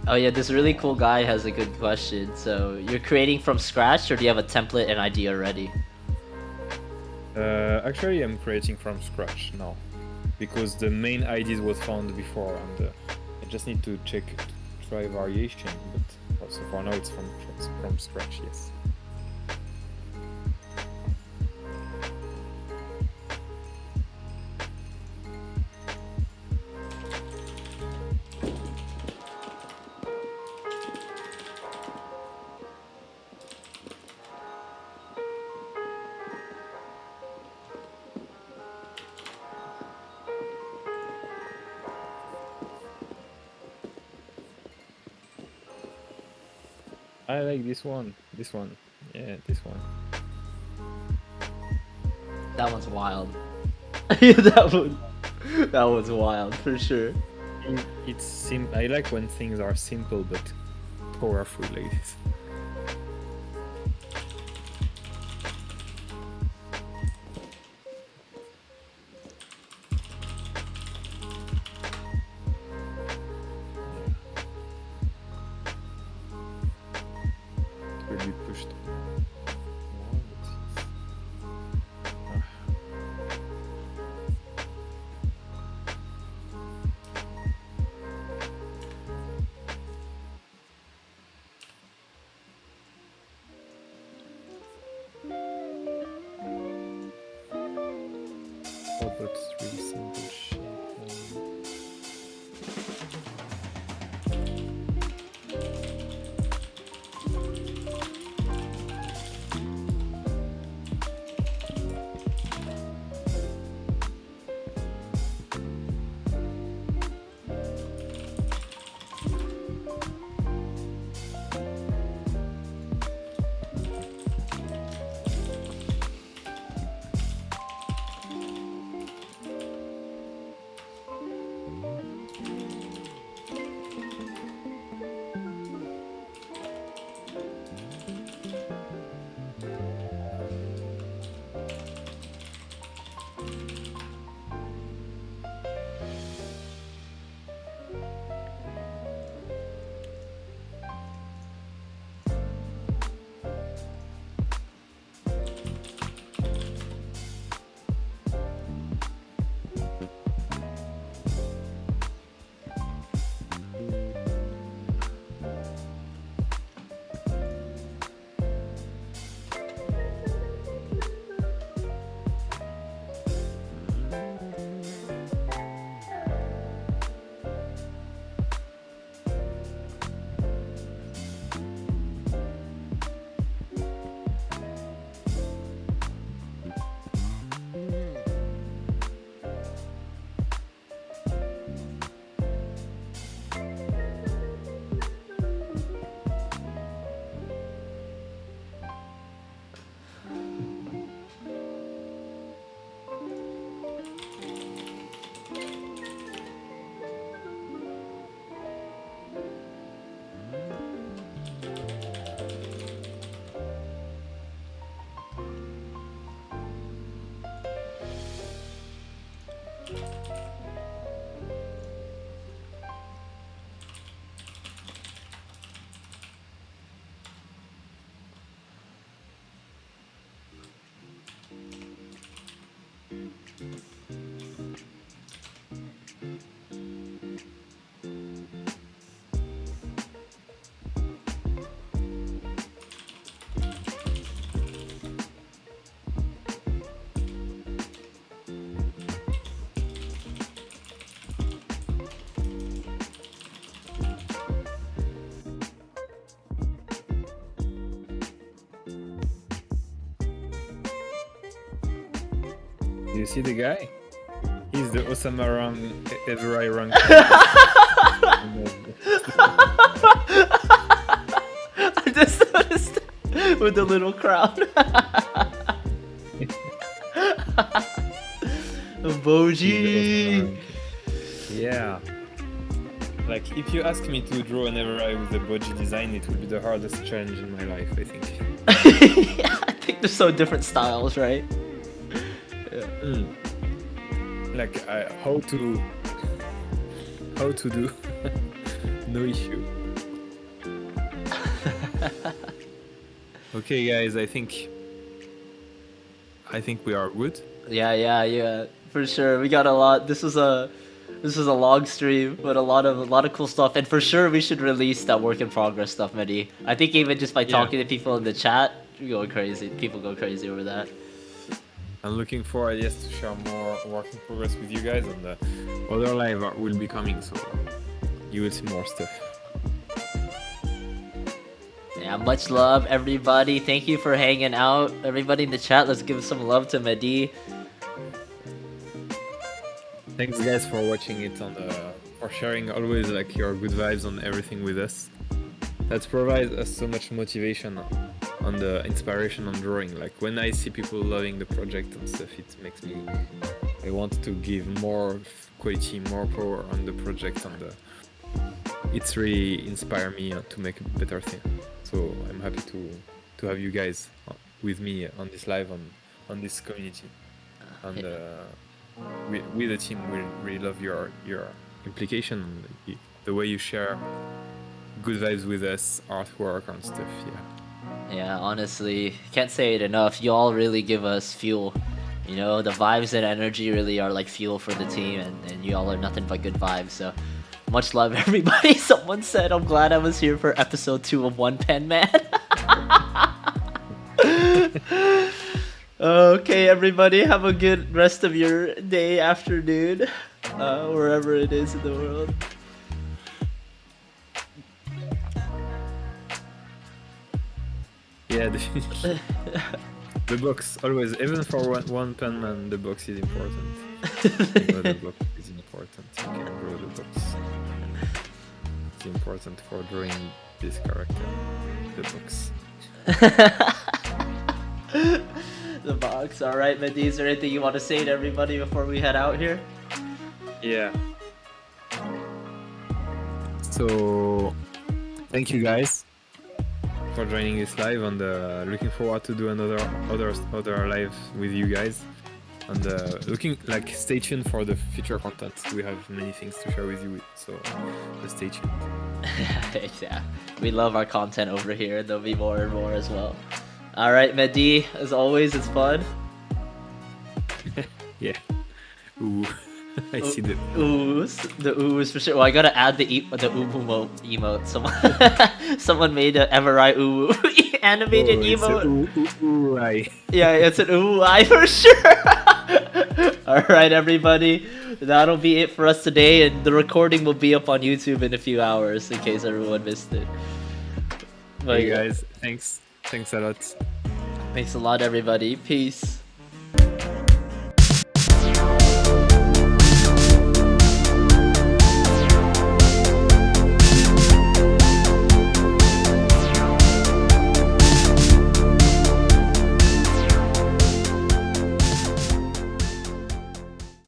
Oh yeah, this really cool guy has a good question. So you're creating from scratch, or do you have a template and idea already? Actually, I'm creating from scratch now, because the main ideas was found before, and I just need to try variation. But so for now, it's from scratch. Yes. I like this one. Yeah, this one. That one's wild. That was wild for sure. I like when things are simple but powerful like this. It will be pushed. Oh, but it's really simple shape. Do you see the guy? He's the Osama Everai rank. I just noticed with the little crowd. Boji. Yeah. Like, if you ask me to draw an Everai with a Boji design, it will be the hardest challenge in my life, I think. Yeah, I think there's so different styles, right? Yeah. Like, how to do? No issue. Okay, guys, I think we are good. Yeah, for sure. We got a lot. This was a long stream, but a lot of cool stuff. And for sure, we should release that work in progress stuff, Mehdi. I think even just by talking to people in the chat, we go crazy. People go crazy over that. I'm looking forward, yes, to share more work in progress with you guys, and the other live will be coming, so you will see more stuff. Yeah, much love, everybody. Thank you for hanging out. Everybody in the chat, let's give some love to Mehdi. Thanks, guys, for watching it and for sharing always like your good vibes on everything with us. That provides us so much motivation on the inspiration on drawing. Like when I see people loving the project and stuff, it makes me. I want to give more quality, more power on the project, and it's really inspire me to make a better thing. So I'm happy to have you guys with me on this live on this community, and we the team we really love your implication and the way you share good vibes with us, artwork and stuff. Yeah, honestly, can't say it enough. You all really give us fuel. You know, the vibes and energy really are like fuel for the team, and you all are nothing but good vibes. So much love, everybody. Someone said, I'm glad I was here for episode 2 of One Pen Man. Okay, everybody, have a good rest of your day, afternoon, wherever it is in the world. Yeah, definitely. The box always, even for one pen man, the box is important. You know, the box is important. You can draw the box. It's important for drawing this character. The box. The box. All right, Mehdi, is there anything you want to say to everybody before we head out here? Yeah. So, thank you guys for joining this live, and looking forward to do another live with you guys, and stay tuned for the future content. We have many things to share with you, so just stay tuned. Yeah, we love our content over here. There'll be more and more as well. All right, Mehdi, as always, it's fun. Yeah. Ooh. I see the oohs for sure. Well, I gotta add the ooh emote. Someone made an Everai ooh animated emote. Ooh, right. Yeah, it's an ooh for sure. All right, everybody, that'll be it for us today, and the recording will be up on YouTube in a few hours in case everyone missed it. But hey guys, thanks a lot. Thanks a lot, everybody. Peace.